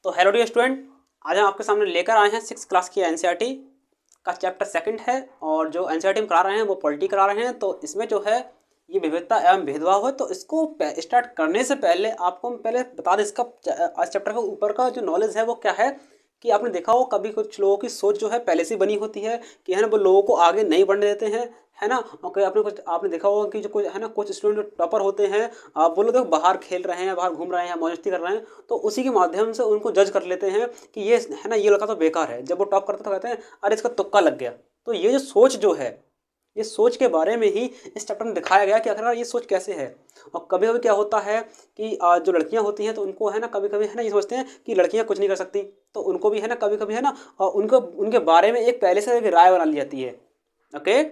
तो hello dear student, आज हम आपके सामने लेकर आए हैं 6th क्लास की एनसीईआरटी का चैप्टर 2 है। और जो एनसीईआरटी में करा रहे हैं वो पॉलिटी करा रहे हैं। तो इसमें जो है ये विविधता एवं भेदभाव है। तो इसको स्टार्ट करने से पहले आपको हम पहले बता दें इसका आज चैप्टर के ऊपर का जो नॉलेज है वो क्या है कि आपने देखा हो कभी कुछ लोगों की सोच जो है पहले से बनी होती है कि है ना वो लोगों को आगे नहीं बढ़ने देते हैं, है ना। और आपने देखा होगा कि जो कुछ है ना कुछ स्टूडेंट जो टॉपर होते हैं, आप बोलो तो बाहर खेल रहे हैं, बाहर घूम रहे हैं, मौज मस्ती कर रहे हैं, तो उसी के माध्यम से उनको जज कर लेते हैं कि ये है ना ये लड़का तो बेकार है। जब वो टॉप करता तो कहते हैं अरे इसका तुक्का लग गया। तो ये जो सोच जो है, ये सोच के बारे में ही इस चैप्टर में दिखाया गया कि आखिरकार ये सोच कैसे है। और कभी कभी क्या होता है कि जो लड़कियां होती हैं तो उनको है ना कभी कभी है ना ये सोचते हैं कि लड़कियां कुछ नहीं कर सकती, तो उनको भी है ना कभी कभी है ना उनको उनके बारे में एक पहले से एक राय बना ली जाती है। ओके,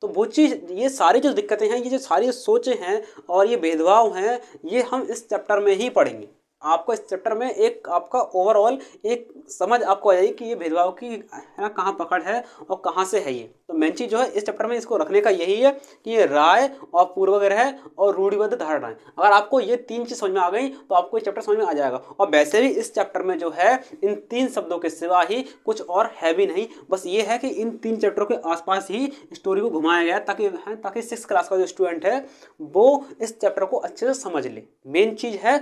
तो वो चीज़, ये सारी जो दिक्कतें हैं, ये जो सारी सोचें हैं और ये भेदभाव हैं, ये हम इस चैप्टर में ही पढ़ेंगे। आपको इस चैप्टर में एक आपका ओवरऑल एक समझ आपको आ जाएगी कि ये भेदभाव की है ना कहाँ पकड़ है और कहाँ से है ये। तो मेन चीज़ जो है इस चैप्टर में इसको रखने का यही है कि ये राय और पूर्वाग्रह और रूढ़िबद्ध धारणाएं, अगर आपको ये 3 चीज़ समझ में आ गई तो आपको ये चैप्टर समझ में आ जाएगा। और वैसे भी इस चैप्टर में जो है इन 3 शब्दों के सिवा ही कुछ और है भी नहीं, बस ये है कि इन 3 चैप्टरों के आसपास ही स्टोरी को घुमाया गया ताकि 6th क्लास का जो स्टूडेंट है वो इस चैप्टर को अच्छे से समझ ले। मेन चीज़ है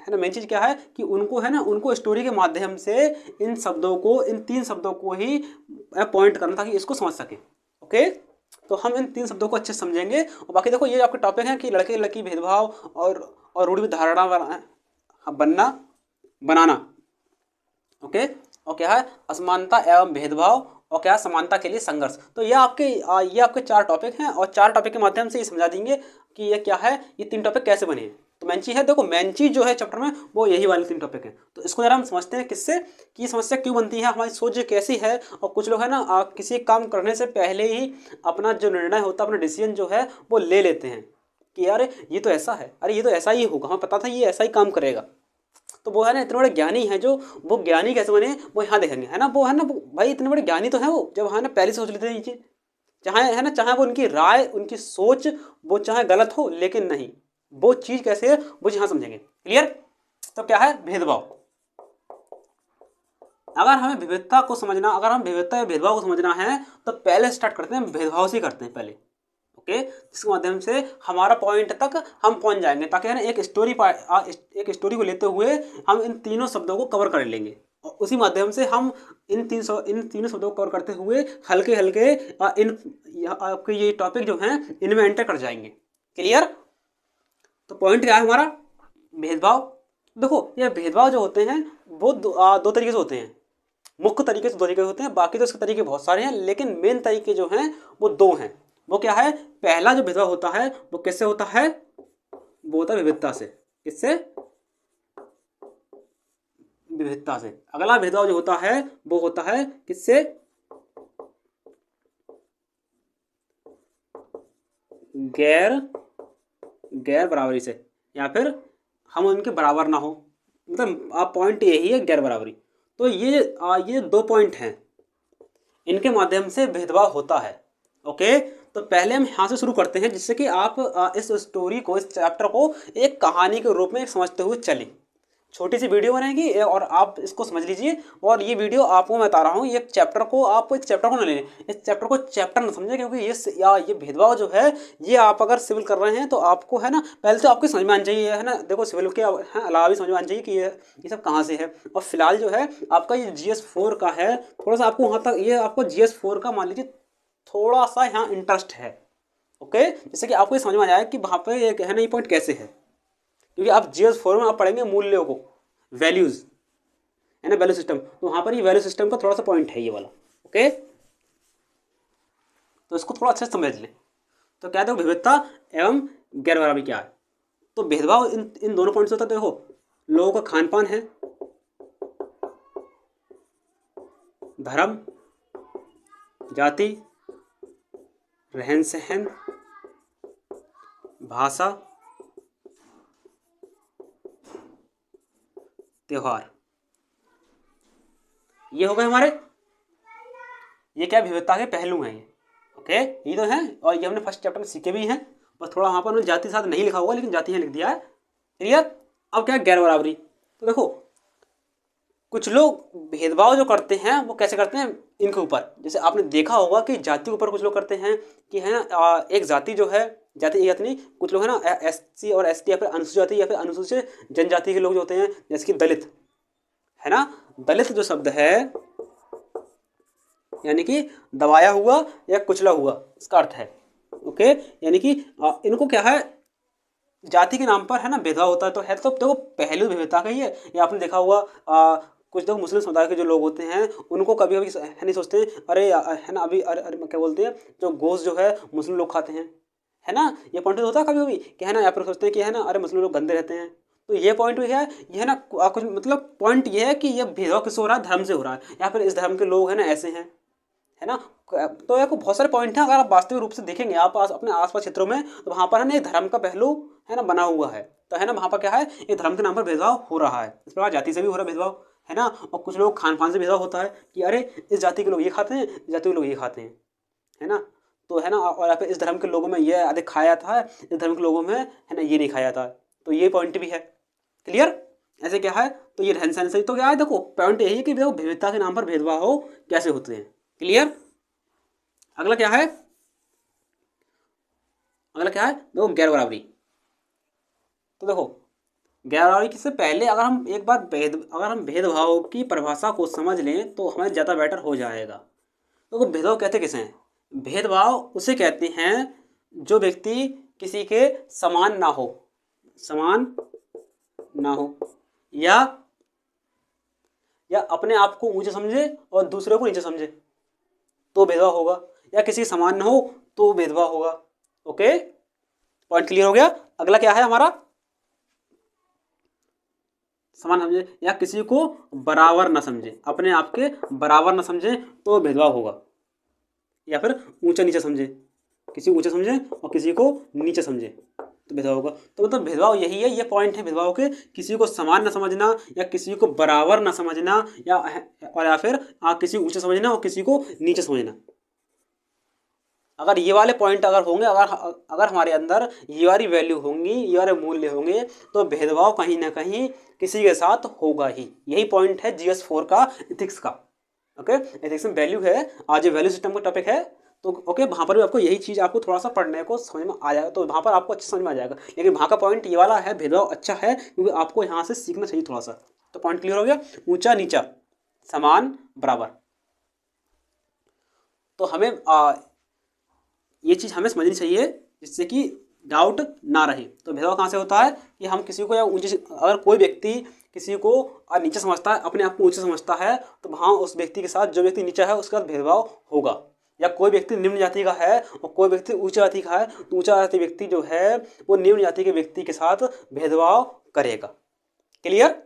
ना, मेन चीज़ क्या है कि उनको है ना उनको स्टोरी के माध्यम से इन शब्दों को, इन 3 शब्दों को ही पॉइंट करना ताकि इसको समझ सके। ओके, तो हम इन 3 शब्दों को अच्छे से समझेंगे। और बाकी देखो ये आपके टॉपिक हैं कि लड़के लड़की भेदभाव और रूढ़िबद्ध धारणा बनना बनाना। ओके, और क्या है असमानता एवं भेदभाव, और क्या है समानता के लिए संघर्ष। तो ये आपके 4 टॉपिक हैं और 4 टॉपिक के माध्यम से ये समझा देंगे कि ये क्या है, ये 3 टॉपिक कैसे बने हैं। तो मेन चीज़ है, देखो मेन चीज़ जो है चैप्टर में वो यही वाले 3 टॉपिक हैं। तो इसको जरा हम समझते हैं किससे कि ये समस्या क्यों बनती है, हमारी सोच कैसी है। और कुछ लोग है ना किसी काम करने से पहले ही अपना जो निर्णय होता है, अपना डिसीजन जो है वो ले लेते हैं कि यार ये तो ऐसा है, अरे ये तो ऐसा ही होगा, हमें पता था ये ऐसा ही काम करेगा। तो वो है ना इतने बड़े ज्ञानी हैं, जो वो ज्ञानी कैसे बने वो यहाँ देखेंगे, है ना। वो है ना भाई इतने बड़े ज्ञानी तो हैं वो, जब है ना पहले से सोच लेते हैं ये चीज़, चाहे है ना चाहे वो उनकी राय उनकी सोच वो चाहे गलत हो, लेकिन नहीं वो चीज़ कैसे है वो यहाँ समझेंगे। क्लियर। तो क्या है भेदभाव। अगर हमें विविधता को समझना, अगर हम विविधता या भेदभाव को समझना है तो पहले स्टार्ट करते हैं भेदभाव से करते हैं पहले। ओके, जिसके माध्यम से हमारा पॉइंट तक हम पहुंच जाएंगे, ताकि है ना एक स्टोरी को लेते हुए हम इन तीनों शब्दों को कवर कर लेंगे। और उसी माध्यम से हम इन तीनों शब्दों को कवर करते हुए हल्के हल्के आपके ये टॉपिक जो हैं इनमें एंटर कर जाएंगे। क्लियर। तो पॉइंट क्या है हमारा, भेदभाव। देखो ये भेदभाव जो होते हैं वो दो तरीके से होते हैं, मुख्य तरीके से 2 तरीके होते हैं, बाकी तो इसके तरीके बहुत सारे हैं, लेकिन मेन तरीके जो हैं वो 2 हैं। वो क्या है, पहला जो भेदभाव होता है वो किससे होता है, वो होता है विविधता से। किससे, विविधता से। अगला भेदभाव जो होता है वो होता है किससे, गैर बराबरी से, या फिर हम उनके बराबर ना हो, मतलब आप पॉइंट यही है गैर बराबरी। तो ये 2 पॉइंट हैं, इनके माध्यम से भेदभाव होता है। ओके, तो पहले हम यहाँ से शुरू करते हैं जिससे कि आप इस स्टोरी को, इस चैप्टर को एक कहानी के रूप में समझते हुए चलें। छोटी सी वीडियो बनेगी और आप इसको समझ लीजिए। और ये वीडियो आपको मैं बता रहा हूँ, ये चैप्टर को आप एक चैप्टर को न लें, इस चैप्टर को चैप्टर न समझें, क्योंकि ये भेदभाव जो है ये आप अगर सिविल कर रहे हैं तो आपको है ना पहले तो आपको समझ में आना चाहिए, है ना। देखो सिविल के अलावा भी समझ में आना चाहिए कि ये सब कहाँ से है। और फिलहाल जो है आपका ये GS4 का है, थोड़ा सा आपको वहाँ तक ये आपको GS4 का मान लीजिए थोड़ा सा यहाँ इंटरेस्ट है। ओके, जैसे कि आपको ये समझ में आ जाए कि वहाँ पे है ना ये पॉइंट कैसे है, क्योंकि आप GS4 में आप पढ़ेंगे मूल्यों को, वैल्यूज, है ना, वैल्यू सिस्टम। तो वहाँ पर ये वैल्यू सिस्टम का थोड़ा सा पॉइंट है ये वाला। ओके, तो इसको थोड़ा अच्छे से समझ लें। तो क्या देखो विविधता एवं गैर बराबरी क्या है। तो भेदभाव इन दोनों पॉइंट से होता है। देखो लोगों का खान पान है, धर्म, जाति, रहन सहन, भाषा, त्योहार, ये हो गए हमारे, ये क्या विविधता के पहलू हैं ये। ओके, ये तो हैं और ये हमने फर्स्ट चैप्टर में सीखे भी हैं, बस थोड़ा वहाँ पर उन्होंने जाति साथ नहीं लिखा होगा, लेकिन जाति यहाँ लिख दिया है। क्लियर। अब क्या है गैर बराबरी। तो देखो कुछ लोग भेदभाव जो करते हैं वो कैसे करते हैं इनके ऊपर, जैसे आपने देखा होगा कि जाति के ऊपर कुछ लोग करते हैं कि है ना एक जाति जो है, जाति जाति नहीं, कुछ लोग है ना एससी और एसटी या फिर अनुसूचित जाति या फिर अनुसूचित जनजाति के लोग जो होते हैं, जैसे कि दलित है ना, दलित जो शब्द है यानी कि दबाया हुआ या कुचला हुआ इसका अर्थ है। ओके, यानी कि इनको क्या है जाति के नाम पर है ना भेदभाव होता है, तो है तो देखो पहलू विविधता का ही है। ये आपने देखा हुआ कुछ लोग मुस्लिम समुदाय के जो लोग होते हैं उनको कभी कभी है नहीं सोचते हैं अरे है ना अभी अरे क्या बोलते हैं जो गोश्त जो है मुस्लिम लोग खाते हैं, है ना, ये पॉइंट होता है कभी कभी कि है ना यहाँ पर सोचते हैं कि है ना अरे मुस्लिम लोग गंदे रहते हैं। तो ये पॉइंट भी है, ये है ना कुछ मतलब पॉइंट ये है कि ये भेदभाव किससे हो रहा है, धर्म से हो रहा है, या फिर इस धर्म के लोग है ना ऐसे हैं, है ना। तो ये बहुत सारे पॉइंट हैं, अगर आप वास्तविक रूप से देखेंगे आप अपने आसपास क्षेत्रों में तो वहाँ पर है ना एक धर्म का पहलू है ना बना हुआ है, तो है ना वहाँ पर क्या है एक धर्म के नाम पर भेदभाव हो रहा है। इस प्रकार जाति से भी हो रहा है भेदभाव, है ना। और कुछ लोग खान पान से भेदभाव होता है कि अरे इस जाति के लोग ये खाते हैं, इस जाति के लोग ये खाते हैं, है ना। तो है ना, और या फिर इस धर्म के लोगों में ये अधिक खाया जाता है, इस धर्म के लोगों में है ना ये नहीं खाया जाता है, तो ये पॉइंट भी है। क्लियर, ऐसे क्या है तो ये रहन सहन से तो क्या है, देखो पॉइंट यही है कि देखो विविधता के नाम पर भेदभाव कैसे होते हैं। क्लियर, अगला क्या है, अगला क्या है देखो गैर बराबरी। तो देखो गैर बराबरी से पहले अगर हम एक बार अगर हम भेदभाव की परिभाषा को समझ लें तो हमें ज़्यादा बेटर हो जाएगा। तो भेदभाव कहते किसे हैं, भेदभाव उसे कहते हैं जो व्यक्ति किसी के समान ना हो, समान ना हो, या अपने आप को ऊंचे समझे और दूसरे को नीचे समझे तो भेदभाव होगा, या किसी समान ना हो तो भेदभाव होगा। ओके, पॉइंट क्लियर हो गया। अगला क्या है हमारा, समान समझे या किसी को बराबर ना समझे, अपने आप के बराबर ना समझे तो भेदभाव होगा, या फिर ऊंचा नीचे समझे, किसी को ऊंचा समझे और किसी को नीचे समझे तो भेदभाव होगा। तो मतलब भेदभाव यही है, ये पॉइंट है भेदभाव के, किसी को समान ना समझना या किसी को बराबर ना समझना, या फिर किसी को ऊंचा समझना और किसी को नीचे समझना। अगर ये वाले पॉइंट अगर होंगे, अगर हमारे अंदर ये वाली वैल्यू होंगी, ये वाले मूल्य होंगे तो भेदभाव कहीं ना कहीं किसी के साथ होगा ही। यही पॉइंट है GS4 का इथिक्स का। ओके, एथिक्स में वैल्यू है, आज ये वैल्यू सिस्टम का टॉपिक है, तो ओके वहाँ पर भी आपको यही चीज़ आपको थोड़ा सा पढ़ने को समझ में आ जाएगा, तो वहाँ पर आपको अच्छे समझ में आ जाएगा। लेकिन वहाँ का पॉइंट ये वाला है, भेदभाव अच्छा है क्योंकि आपको यहाँ से सीखना चाहिए थोड़ा सा। तो पॉइंट क्लियर हो गया, ऊंचा नीचा समान बराबर। तो हमें ये चीज़ हमें समझनी चाहिए जिससे कि डाउट ना रहे। तो भेदभाव कहाँ से होता है कि हम किसी को या ऊंचे, अगर कोई व्यक्ति किसी को नीचे समझता है, अपने आप को ऊंचे समझता है, तो वहाँ उस व्यक्ति के साथ जो व्यक्ति नीचा है उसका भेदभाव होगा। या कोई व्यक्ति निम्न जाति का है और कोई व्यक्ति ऊंचा जाति का है, तो ऊंचा जाति व्यक्ति जो है वो निम्न जाति के व्यक्ति के साथ भेदभाव करेगा। क्लियर,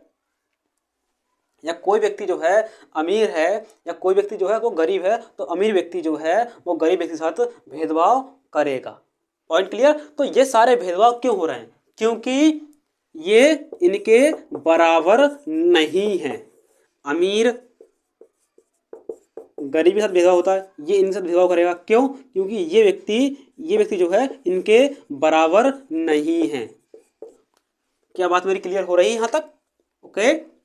या कोई व्यक्ति जो है अमीर है या कोई व्यक्ति जो है वो गरीब है, तो अमीर व्यक्ति जो है वो गरीब व्यक्ति के साथ भेदभाव करेगा। Point clear. तो ये सारे भेदभाव क्यों हो रहे हैं, क्योंकि ये इनके बराबर नहीं है। अमीर गरीब के साथ भेदभाव होता है, ये इनके साथ भेदभाव करेगा। क्यों, क्योंकि ये व्यक्ति जो है इनके बराबर नहीं है। क्या बात मेरी क्लियर हो रही है यहाँ तक? ओके,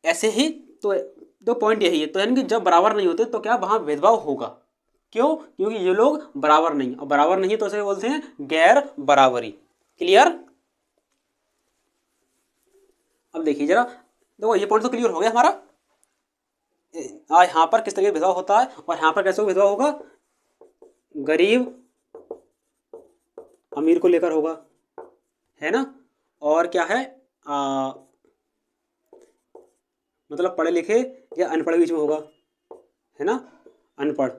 ऐसे ही तो पॉइंट यही है। तो यानी कि जब बराबर नहीं होते तो क्या वहाँ भेदभाव होगा। क्यों, क्योंकि ये लोग बराबर नहीं, और बराबर नहीं तो इसे बोलते हैं गैर बराबरी। क्लियर, अब देखिए जरा, देखो ये पॉइंट तो क्लियर हो गया हमारा। यहाँ पर किस तरह का भेदभाव होता है और यहाँ पर कैसे भेदभाव होगा, गरीब अमीर को लेकर होगा, है ना। और क्या है मतलब पढ़े लिखे या अनपढ़ बीच में होगा, है ना, अनपढ़।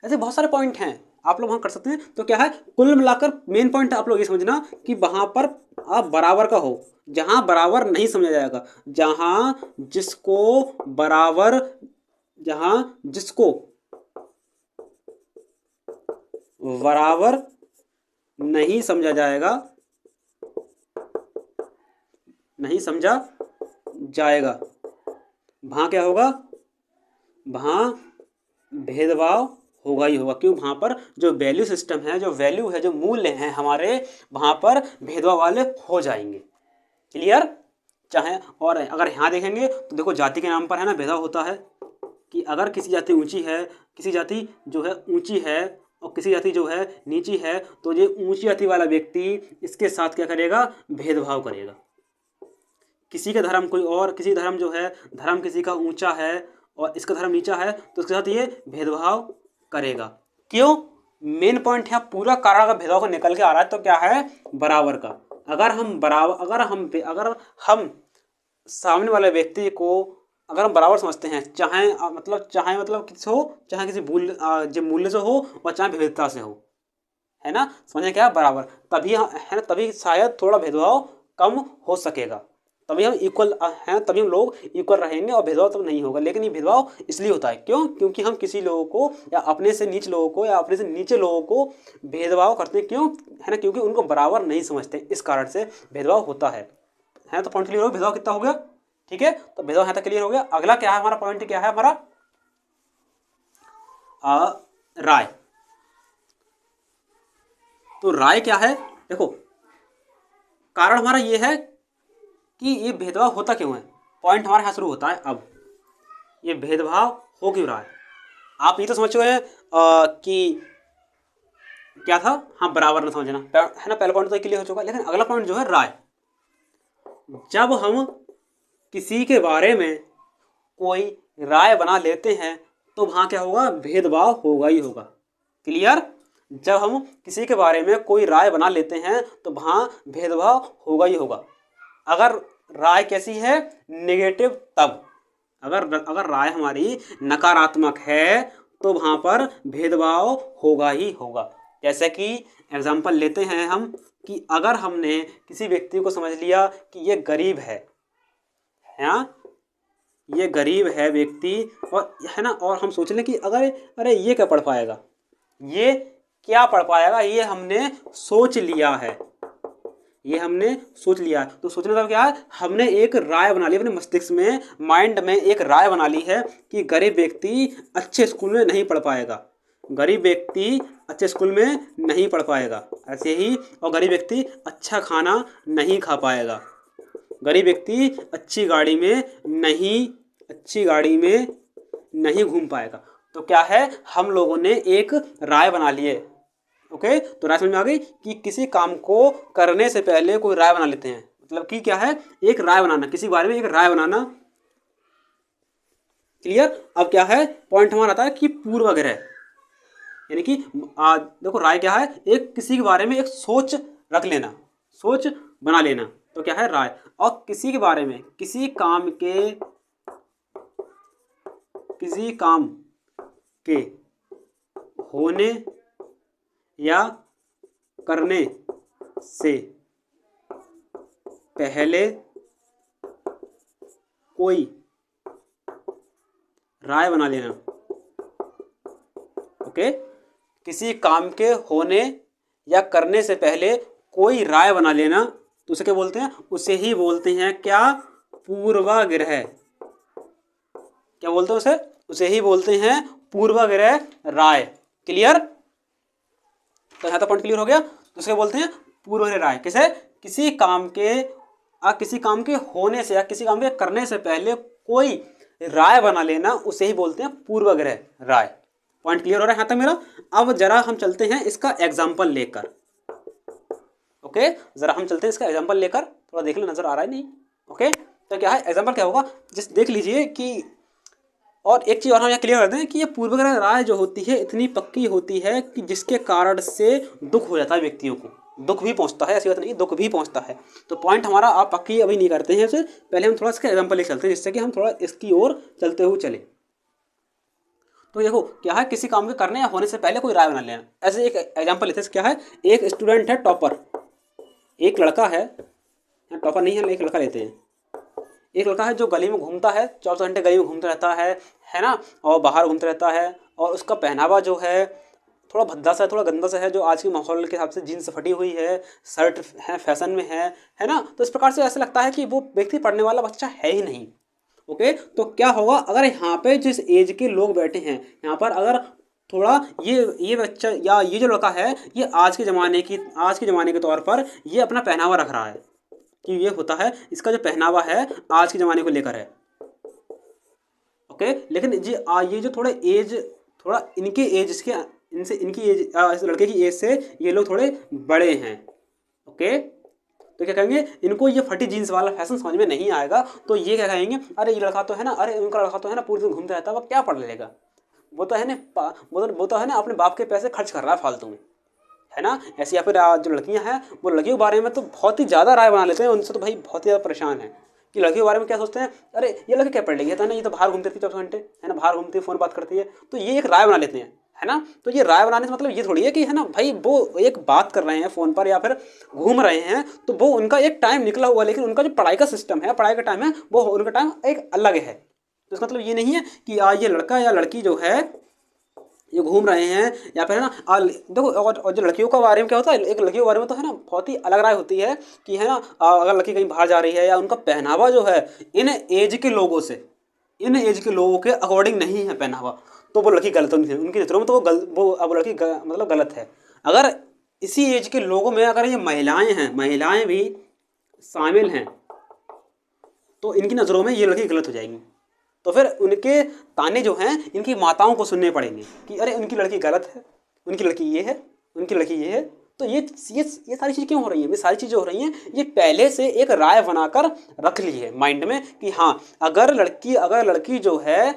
ऐसे बहुत सारे पॉइंट हैं आप लोग वहाँ कर सकते हैं। तो क्या है, कुल मिलाकर मेन पॉइंट आप लोग ये समझना कि वहाँ पर आप बराबर का हो, जहाँ बराबर नहीं समझा जाएगा, जहाँ जिसको बराबर नहीं समझा जाएगा, नहीं समझा जाएगा, वहाँ क्या होगा, वहाँ भेदभाव होगा ही होगा। क्यों? वहाँ पर जो वैल्यू सिस्टम है, जो वैल्यू है, जो मूल्य हैं हमारे, वहाँ पर भेदभाव वाले हो जाएंगे। क्लियर? चाहे और अगर यहाँ देखेंगे तो देखो जाति के नाम पर है ना भेदभाव होता है कि अगर किसी जाति ऊंची है, किसी जाति जो है ऊंची है और किसी जाति जो है नीची है, तो ये ऊंची जाति वाला व्यक्ति इसके साथ क्या करेगा? भेदभाव करेगा। किसी का धर्म कोई और, किसी धर्म जो है धर्म किसी का ऊंचा है और इसका धर्म नीचा है, तो उसके साथ ये भेदभाव करेगा। क्यों? मेन पॉइंट है पूरा कारण अगर भेदभाव को निकल के आ रहा है तो क्या है? बराबर का। अगर हम सामने वाले व्यक्ति को अगर हम बराबर समझते हैं, चाहे मतलब किसी हो, चाहे किसी जो मूल्य से हो और चाहे विविधता से हो, है ना, समझे क्या? बराबर। तभी है ना, तभी शायद थोड़ा भेदभाव कम हो सकेगा, तभी हम इक्वल हैं, तभी हम लोग इक्वल रहेंगे और भेदभाव तब नहीं होगा। लेकिन ये भेदभाव इसलिए होता है क्यों? क्योंकि हम किसी लोगों को या अपने से नीचे लोगों को या अपने से नीचे लोगों को भेदभाव करते हैं। क्यों? है ना, क्योंकि उनको बराबर नहीं समझते, इस कारण से भेदभाव होता है। तो पॉइंट क्लियर हो? भेदभाव कितना हो गया? ठीक है, तो भेदभाव यहाँ तक क्लियर हो गया। अगला क्या है हमारा पॉइंट? क्या है हमारा? राय। तो राय क्या है? देखो, कारण हमारा ये है कि ये भेदभाव होता क्यों है। पॉइंट हमारे यहाँ शुरू होता है। अब ये भेदभाव हो क्यों रहा है? आप ये तो समझ गए कि क्या था? हाँ, बराबर ना समझना, है ना। पहला पॉइंट तो क्लियर हो चुका, लेकिन अगला पॉइंट जो है राय। जब हम किसी के बारे में कोई राय बना लेते हैं तो वहाँ क्या होगा? भेदभाव होगा ही होगा। क्लियर? जब हम किसी के बारे में कोई राय बना लेते हैं तो वहाँ भेदभाव होगा ही होगा। अगर राय कैसी है? नेगेटिव। तब अगर राय हमारी नकारात्मक है तो वहाँ पर भेदभाव होगा ही होगा। जैसे कि एग्जाम्पल लेते हैं हम कि अगर हमने किसी व्यक्ति को समझ लिया कि ये गरीब है, ये गरीब है व्यक्ति, और है ना, और हम सोच लें कि अरे ये क्या पढ़ पाएगा, ये क्या पढ़ पाएगा, ये हमने सोच लिया है, ये हमने सोच लिया है। तो सोचने का क्या है? हमने एक राय बना ली अपने मस्तिष्क में, माइंड में एक राय बना ली है कि गरीब व्यक्ति अच्छे स्कूल में नहीं पढ़ पाएगा, गरीब व्यक्ति अच्छे स्कूल में नहीं पढ़ पाएगा, ऐसे ही, और गरीब व्यक्ति अच्छा खाना नहीं खा पाएगा, गरीब व्यक्ति अच्छी गाड़ी में नहीं घूम पाएगा। तो क्या है? हम लोगों ने एक राय बना ली है। ओके, तो राय समझ में आ गई कि किसी काम को करने से पहले कोई राय बना लेते हैं। मतलब कि क्या है? एक राय बनाना, किसी बारे में एक राय बनाना। क्लियर? अब क्या है? पॉइंट हमारा आता है कि पूर्वाग्रह, यानी कि देखो राय क्या है? एक किसी के बारे में एक सोच रख लेना, सोच बना लेना, तो क्या है? राय। और किसी के बारे में किसी काम के होने या करने से पहले कोई राय बना लेना। ओके, किसी काम के होने या करने से पहले कोई राय बना लेना, तो उसे क्या बोलते हैं? उसे ही बोलते हैं क्या? पूर्वाग्रह। क्या बोलते हैं उसे? उसे ही बोलते हैं पूर्वाग्रह राय। क्लियर? तो यहाँ तक पॉइंट क्लियर हो गया। तो उसे बोलते हैं पूर्वाग्रह राय। किसे? किसी काम के होने से या किसी काम के करने से पहले कोई राय बना लेना, उसे ही बोलते हैं पूर्वाग्रह राय। पॉइंट क्लियर हो रहा है यहाँ तक मेरा? अब जरा हम चलते हैं इसका एग्जाम्पल लेकर। ओके, जरा हम चलते हैं इसका एग्जाम्पल लेकर, थोड़ा देख लो, नजर आ रहा है नहीं? ओके, तो क्या है एग्जाम्पल? क्या होगा जिस देख लीजिए कि, और एक चीज़ और हम यहाँ क्लियर कर दें कि ये पूर्वाग्रह राय जो होती है इतनी पक्की होती है कि जिसके कारण से दुख हो जाता है, व्यक्तियों को दुख भी पहुँचता है, ऐसी बात नहीं, दुख भी पहुँचता है। तो पॉइंट हमारा आप पक्की अभी नहीं करते हैं, फिर पहले हम थोड़ा इसका एग्जाम्पल लेकर चलते हैं, जिससे कि हम थोड़ा इसकी ओर चलते हुए चले। तो देखो क्या है, किसी काम के करने या होने से पहले कोई राय बना लेना। ऐसे एक एग्जाम्पल लेते हैं, क्या है? एक स्टूडेंट है टॉपर, एक लड़का है, टॉपर नहीं है, एक लड़का लेते हैं। एक लड़का है जो गली में घूमता है, 24 घंटे गली में घूमता रहता है ना, और बाहर घूमता रहता है, और उसका पहनावा जो है थोड़ा भद्दा सा है, थोड़ा गंदा सा है, जो आज के माहौल के हिसाब से जीन्स फटी हुई है, शर्ट है फैशन में है ना। तो इस प्रकार से ऐसा लगता है कि वो व्यक्ति पढ़ने वाला बच्चा है ही नहीं। ओके, तो क्या होगा? अगर यहाँ पे जिस एज के लोग बैठे हैं, यहाँ पर अगर थोड़ा ये बच्चा या ये जो लड़का है, ये आज के ज़माने के तौर पर ये अपना पहनावा रख रहा है कि ये होता है, इसका जो पहनावा है आज के ज़माने को लेकर है। ओके, लेकिन ये जो थोड़ा इनके एज इसके इनसे इनकी एज इस लड़के की एज से ये लोग थोड़े बड़े हैं। ओके, तो क्या कहेंगे, इनको ये फटी जीन्स वाला फैशन समझ में नहीं आएगा, तो ये क्या कहेंगे, अरे ये लड़का तो है ना, अरे उनका लड़का तो है ना पूरे दिन घूमता रहता है, वो क्या पढ़ लेगा, वो तो है ना वो तो है ना अपने बाप के पैसे खर्च कर रहा है फालतू में, है ना। ऐसी या फिर जो लड़कियां हैं वो लड़कियों के बारे में तो बहुत ही ज़्यादा राय बना लेते हैं, उनसे तो भाई बहुत ही ज़्यादा परेशान है कि लड़कियों के बारे में क्या सोचते हैं, अरे ये लड़की क्या पढ़ लेगी, है ना, ये तो बाहर घूमती रहती है 24 घंटे, है ना, बाहर घूमती है, फ़ोन बात करती है, तो ये एक राय बना लेते हैं, है ना। तो ये राय बनाने से मतलब ये थोड़ी है कि है ना भाई वो एक बात कर रहे हैं फ़ोन पर या फिर घूम रहे हैं, तो वो उनका एक टाइम निकला हुआ, लेकिन उनका जो पढ़ाई का सिस्टम है, पढ़ाई का टाइम है, वो उनका टाइम एक अलग है। तो इसका मतलब ये नहीं है कि ये लड़का या लड़की जो है ये घूम रहे हैं या फिर है ना देखो, और जो लड़कियों के बारे में क्या होता है, एक लड़कियों के बारे में तो है ना बहुत ही अलग राय होती है कि है ना अगर लड़की कहीं बाहर जा रही है या उनका पहनावा जो है इन एज के लोगों के अकॉर्डिंग नहीं है पहनावा, तो वो लड़की गलत होती है उनकी नज़रों में, तो वो लड़की मतलब गलत है। अगर इसी एज के लोगों में अगर ये महिलाएं भी शामिल हैं तो इनकी नज़रों में ये लड़की गलत हो जाएगी, तो फिर उनके ताने जो हैं इनकी माताओं को सुनने पड़ेंगे कि अरे उनकी लड़की गलत है, उनकी लड़की ये है, उनकी लड़की ये है। तो ये सारी चीज़ क्यों हो रही है, ये सारी चीज़ें हो रही हैं, ये पहले से एक राय बनाकर रख ली है माइंड में कि हाँ अगर लड़की जो है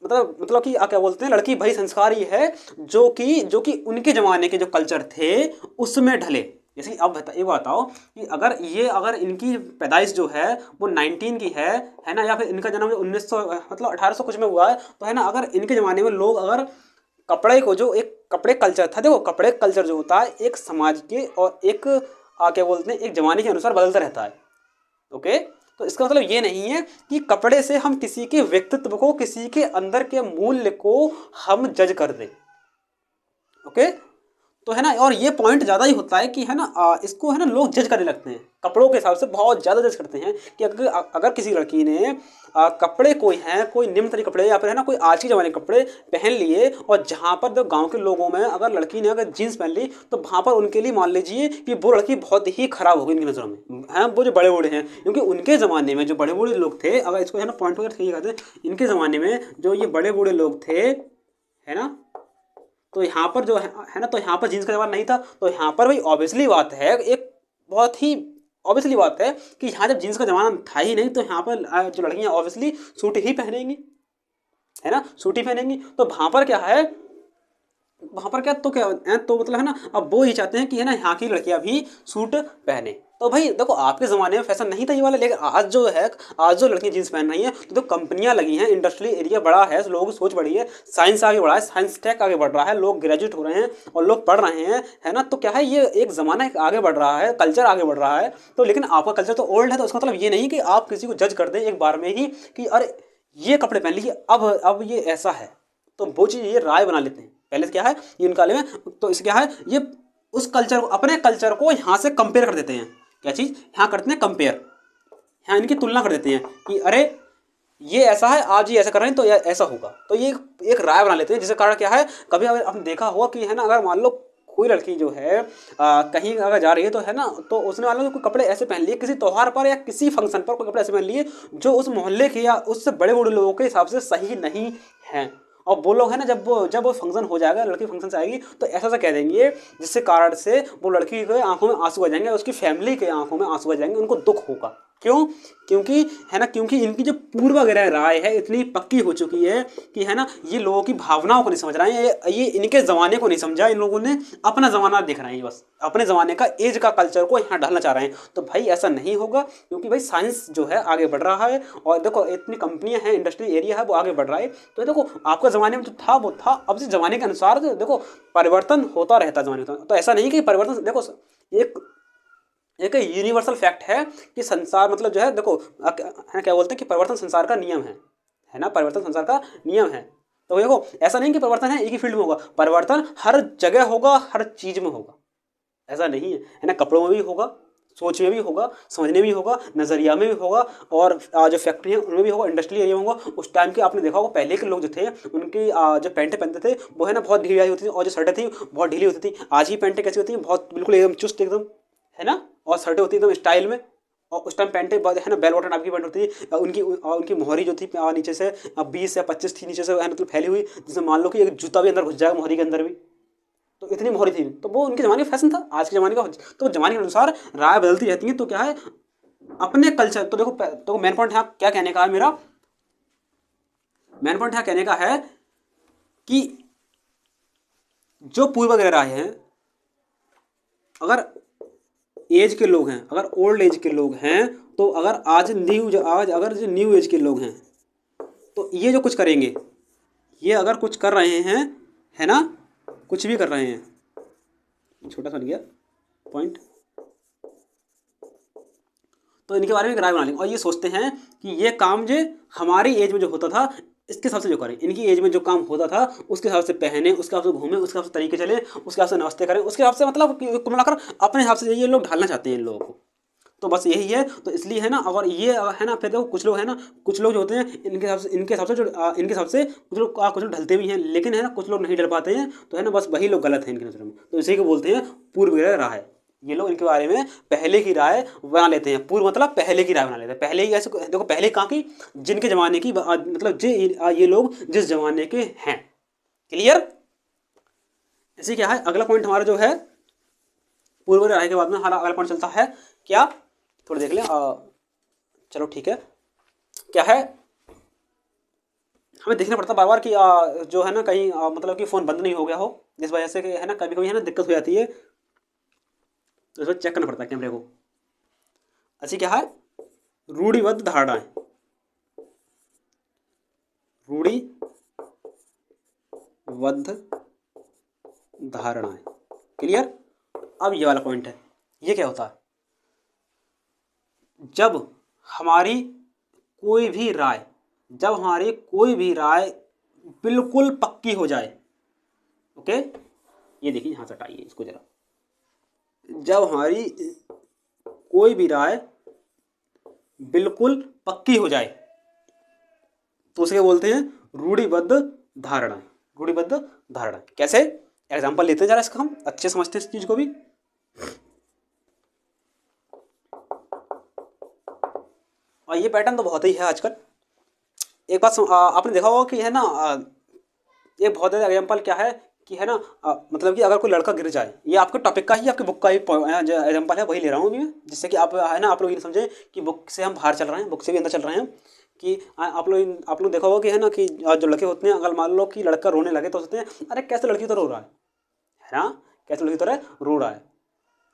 मतलब कि क्या बोलते हैं, लड़की भाई संस्कारी है जो कि उनके ज़माने के जो कल्चर थे उसमें ढले। जैसे अब ये बताओ कि अगर इनकी पैदाइश जो है वो 19 की है ना, या फिर इनका जन्म 1900 मतलब 1800 कुछ में हुआ है, तो है ना अगर इनके ज़माने में लोग अगर कपड़े को जो एक कपड़े कल्चर था, देखो कपड़े कल्चर जो होता है एक समाज के और एक क्या बोलते हैं एक ज़माने के अनुसार बदलता रहता है। ओके, तो इसका मतलब ये नहीं है कि कपड़े से हम किसी के व्यक्तित्व को, किसी के अंदर के मूल्य को हम जज कर दें। ओके, तो है ना, और ये पॉइंट ज़्यादा ही होता है कि है ना इसको है ना लोग जज करने लगते हैं कपड़ों के हिसाब से, बहुत ज़्यादा जज करते हैं कि अगर किसी लड़की ने कपड़े कोई निम्न तरीके कपड़े या फिर है ना कोई आज के ज़माने के कपड़े पहन लिए, और जहाँ पर जो गांव के लोगों में अगर लड़की ने अगर जीन्स पहन ली तो वहाँ पर उनके लिए मान लीजिए कि वो लड़की बहुत ही खराब होगी इनकी नज़रों में, हैं वो जो बड़े बूढ़े हैं, क्योंकि उनके ज़माने में जो बड़े बूढ़े लोग थे, अगर इसको है ना पॉइंट वगैरह सही कहते हैं, इनके ज़माने में जो ये बड़े बूढ़े लोग थे है ना, तो यहाँ पर जो है ना, तो यहाँ पर जीन्स का जमाना नहीं था, तो यहाँ पर भाई ऑब्वियसली बात है, एक बहुत ही ऑब्वियसली बात है कि यहाँ जब जीन्स का जमाना था ही नहीं, तो यहाँ पर जो लड़कियाँ ऑब्वियसली सूट ही पहनेंगी, है ना, सूट ही पहनेंगी। तो वहाँ पर क्या है, वहाँ पर क्या तो मतलब है ना अब वो ही चाहते हैं कि है ना यहाँ की लड़कियाँ भी सूट पहने। तो भाई देखो आपके ज़माने में फैशन नहीं था ये वाला, लेकिन आज जो लड़कियाँ जीन्स पहन रही हैं, तो कंपनियाँ लगी हैं, इंडस्ट्रियल एरिया बड़ा है, लोगों की सोच बढ़ी है, साइंस आगे बढ़ा है, साइंस टेक आगे बढ़ रहा है, लोग ग्रेजुएट हो रहे हैं और लोग पढ़ रहे हैं, है ना। तो क्या है, ये एक ज़माना आगे बढ़ रहा है, कल्चर आगे बढ़ रहा है, तो लेकिन आपका कल्चर तो ओल्ड है, तो इसका मतलब ये नहीं कि आप किसी को जज कर दें एक बार में ही कि अरे ये कपड़े पहन लीजिए अब ये ऐसा है, तो वो चीज़ ये राय बना लेते हैं। पहले से क्या है ये उनका में, तो इसे क्या है ये उस कल्चर को, अपने कल्चर को यहाँ से कंपेयर कर देते हैं, क्या चीज़ यहाँ करते हैं कंपेयर, यहाँ इनकी तुलना कर देते हैं कि अरे ये ऐसा है, आज ये ऐसा कर रहे हैं तो ऐसा होगा, तो ये एक राय बना लेते हैं, जिसके कारण क्या है, कभी अगर आपने देखा हुआ कि है ना अगर मान लो कोई लड़की जो है कहीं अगर जा रही है तो है ना, तो उसने मान लो कोई कपड़े ऐसे पहन लिए किसी त्यौहार पर या किसी फंक्शन पर, कोई कपड़े ऐसे पहन लिए जो उस मोहल्ले के या उससे बड़े बूढ़े लोगों के हिसाब से सही नहीं है, और वो लोग है ना जब वो फंक्शन हो जाएगा, लड़की फंक्शन से आएगी तो ऐसा कह देंगे जिससे कारण से वो लड़की के आंखों में आंसू आ जाएंगे, उसकी फैमिली के आंखों में आंसू आ जाएंगे, उनको दुख होगा। क्यों? क्योंकि इनकी जो पूर्वाग्रह राय है इतनी पक्की हो चुकी है कि है ना ये लोगों की भावनाओं को नहीं समझ रहे हैं, ये इनके ज़माने को नहीं समझा, इन लोगों ने अपना ज़माना देख रहे हैं, बस अपने ज़माने का एज का कल्चर को यहाँ डालना चाह रहे हैं। तो भाई ऐसा नहीं होगा, क्योंकि भाई साइंस जो है आगे बढ़ रहा है, और देखो इतनी कंपनियाँ हैं, इंडस्ट्री एरिया है वो आगे बढ़ रहा है, तो देखो आपका ज़माने में जो था वो था, अब इस ज़माने के अनुसार देखो परिवर्तन होता रहता है ज़माने का, तो ऐसा नहीं कि परिवर्तन, देखो एक यूनिवर्सल फैक्ट है कि संसार मतलब जो है देखो है क्या बोलते हैं कि परिवर्तन संसार का नियम है ना, परिवर्तन संसार का नियम है। तो देखो ऐसा नहीं कि परिवर्तन है एक ही फील्ड में होगा, परिवर्तन हर जगह होगा, हर चीज़ में होगा, ऐसा नहीं है ना, कपड़ों में भी होगा, सोच में भी होगा, समझने में भी होगा, नज़रिया में भी होगा, और जो फैक्ट्री है उनमें भी होगा, इंडस्ट्रियल एरिया में होगा। उस टाइम के आपने देखा होगा पहले के लोग जो थे उनकी जो पैंटें पहनते थे वो है ना बहुत ढीली होती थी, और जो शर्टें थी बहुत ढीली होती थी। आज की पैंटें कैसी होती हैं, बहुत बिल्कुल एकदम चुस्त एकदम, है ना, और शर्टें होती एकदम स्टाइल में। और उस टाइम पैंटें बहुत है ना बेल बॉटम टाइप की पैंट होती थी। उनकी मोहरी जो थी नीचे से 20 या 25 थी नीचे से, है ना, मतलब फैली हुई, जिसमें मान लो कि एक जूता भी अंदर घुस जाएगा मोहरी के अंदर भी, तो इतनी मोहरी थी। तो वो उनके ज़माने का फैशन था, आज के ज़माने का तो ज़माने के अनुसार राय बदलती रहती है। तो क्या है अपने कल्चर, तो देखो तो मेन पॉइंट यहाँ क्या कहने का है, मेरा मेन पॉइंट यहाँ कहने का है कि जो पूर्व वगैरह आए हैं, अगर एज के लोग हैं, अगर ओल्ड एज के लोग हैं, तो अगर आज अगर जो न्यू एज के लोग हैं, तो ये जो कुछ करेंगे, ये अगर कुछ कर रहे हैं, है ना, कुछ भी कर रहे हैं, छोटा सा गया पॉइंट, तो इनके बारे में एक राय बना लेंगे और ये सोचते हैं कि ये काम जो हमारी एज में जो होता था इसके हिसाब से जो करें, इनकी एज में जो काम होता था उसके हिसाब से पहने, उसके हिसाब से घूमें, उसके हिसाब से तरीके चले, उसके हिसाब से नमस्ते करें, उसके हिसाब से मतलब कुल मिलाकर अपने हिसाब से ये लोग ढालना चाहते हैं इन लोगों को। तो बस यही है। तो इसलिए है ना, अगर ये है ना, फिर देखो कुछ लोग है ना, कुछ लोग जो होते हैं इनके हिसाब से कुछ लोग ढलते भी हैं, लेकिन है ना कुछ लोग नहीं ढल पाते हैं, तो है ना बस वही लोग गलत हैं इनकी नजरों में। तो इसी को बोलते हैं पूर्व राय। ये लोग इनके बारे में पहले की राय बना लेते हैं। पूर्व मतलब पहले की राय बना लेते हैं। पहले ही ऐसे देखो, पहले कहाँ की, जिनके ज़माने की, मतलब ये लोग जिस ज़माने के हैं। क्लियर? इसी क्या है अगला पॉइंट हमारा जो है पूर्व राय के बाद में हमारा अगला पॉइंट चलता है क्या, थोड़ा देख लें, चलो ठीक है। क्या है, हमें देखना पड़ता बार बार कि जो है ना कहीं मतलब कि फ़ोन बंद नहीं हो गया हो, जिस वजह से कि है ना कभी कभी है ना दिक्कत हो जाती है, तो इसको चेक करना पड़ता है कैमरे को। अच्छी क्या है, रूढ़िबद्ध धारणाएं, रूढ़िबद्ध धारणाएं। क्लियर? अब ये वाला पॉइंट है, ये क्या होता है, जब हमारी कोई भी राय बिल्कुल पक्की हो जाए। ओके, ये देखिए यहाँ से हटाइए इसको जरा। जब हमारी कोई भी राय बिल्कुल पक्की हो जाए तो उसे बोलते हैं रूढ़िबद्ध धारणा। रूढ़िबद्ध धारणा कैसे, एग्जांपल लेते हैं जरा इसका, हम अच्छे समझते हैं इस चीज को भी। और ये पैटर्न तो बहुत ही है आजकल। एक बात आपने देखा होगा कि है ना, एक बहुत ज़्यादा एग्जाम्पल क्या है कि है ना, मतलब कि अगर कोई लड़का गिर जाए, ये आपके टॉपिक का ही, आपकी बुक का ही जो एग्जाम्पल है वही ले रहा हूँ अभी मैं, जिससे कि आप है ना, आप लोग ये समझें कि बुक से हम बाहर चल रहे हैं, बुक से भी अंदर चल रहे हैं। कि आप लोग देखा होगा कि है ना कि जो लड़के होते हैं, अगर मान लो कि लड़का रोने लगे तो सोचते हैं अरे कैसे लड़की तो रो रहा है ना, कैसे लड़की तरह रो रहा है।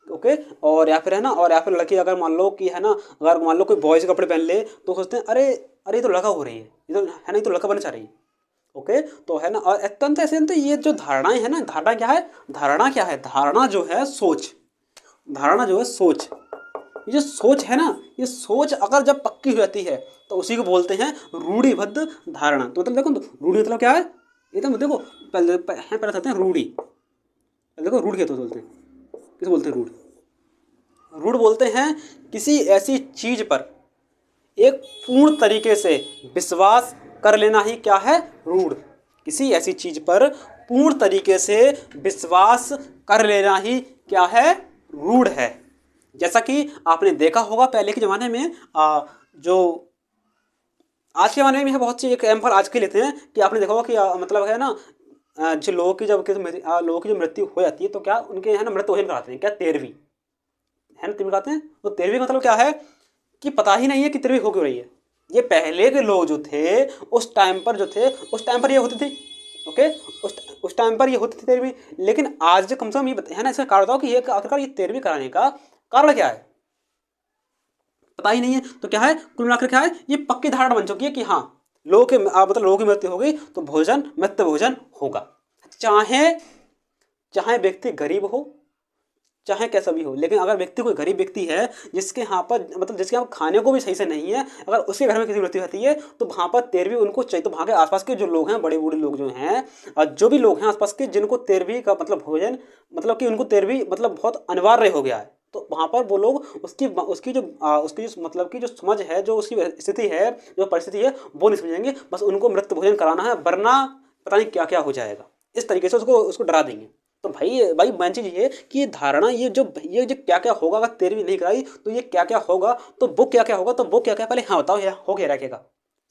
ओके, और या फिर है ना, और या फिर लड़की अगर मान लो कि है ना, अगर मान लो कोई बॉयज़ कपड़े पहन ले तो सोचते हैं अरे अरे ये तो लड़का हो रही है, ये तो है ना, ये तो लड़का बनना चाह रही है। ओके, तो है ना, और अत्यंत ऐसे तो ये जो धारणाएं है ना, धारणा क्या है, धारणा जो है सोच, धारणा जो है सोच, ये जो सोच है ना, ये सोच अगर जब पक्की हो जाती है तो उसी को बोलते हैं रूढ़िबद्ध धारणा। तो मतलब देखो, रूढ़ी मतलब क्या है, एकदम देखो पहले कहते हैं रूढ़ी, देखो रूढ़ क्या तो बोलते हैं, किसे बोलते हैं, रूढ़ बोलते हैं किसी ऐसी चीज पर एक पूर्ण तरीके से विश्वास कर लेना ही क्या है, रूढ़। किसी ऐसी चीज पर पूर्ण तरीके से विश्वास कर लेना ही क्या है, रूढ़ है। जैसा कि आपने देखा होगा पहले के ज़माने में, जो आज के ज़माने में है बहुत सी, एक एग्जाम्पल आज के लेते हैं कि आपने देखा होगा कि मतलब है ना, जो लोगों की लोगों की जो मृत्यु हो जाती है तो क्या उनके है ना मृत्यु भोजन कराते हैं, क्या 13वीं है ना, 13वीं कराते हैं। तो 13वीं का मतलब क्या है कि पता ही नहीं है कि 13वीं हो क्यों रही है। ये पहले के लोग जो थे उस टाइम पर ये होती थी। ओके, उस टाइम पर ये होती थी 13वीं, लेकिन आज जो कम से कम ये है ना, इसका कारण बताओ कि ये आखिरकार ये 13वीं कराने का कारण क्या है, पता ही नहीं है। तो क्या है, कुल मिलाकर क्या है, ये पक्की धारणा बन चुकी है कि हाँ मतलब लोगों की मृत्यु हो गई तो मृत्यु भोजन होगा, चाहे व्यक्ति गरीब हो चाहे कैसा भी हो। लेकिन अगर व्यक्ति कोई गरीब व्यक्ति है जिसके यहाँ पर मतलब जिसके यहाँ खाने को भी सही से नहीं है, अगर उसके घर में किसी मृत्यु होती है तो वहाँ पर 13वीं उनको चाहिए। तो वहाँ के आसपास के जो लोग हैं, बड़े बूढ़े लोग जो हैं, और जो भी लोग हैं आसपास के, जिनको 13वीं का मतलब भोजन, मतलब कि उनको 13वीं मतलब बहुत अनिवार्य हो गया है, तो वहाँ पर वो लोग उसकी जो मतलब की जो समझ है, जो उसकी स्थिति है, जो परिस्थिति है, वो नहीं समझेंगे, बस उनको मृत भोजन कराना है, वरना पता नहीं क्या क्या हो जाएगा। इस तरीके से उसको डरा देंगे। तो भाई मेन चीज़ ये कि ये धारणा, ये जो क्या क्या होगा, अगर 13वीं नहीं कराई तो ये क्या क्या होगा, तो वो क्या क्या होगा, तो वो क्या क्या, पहले हाँ बताओ यार हो क्या रखेगा,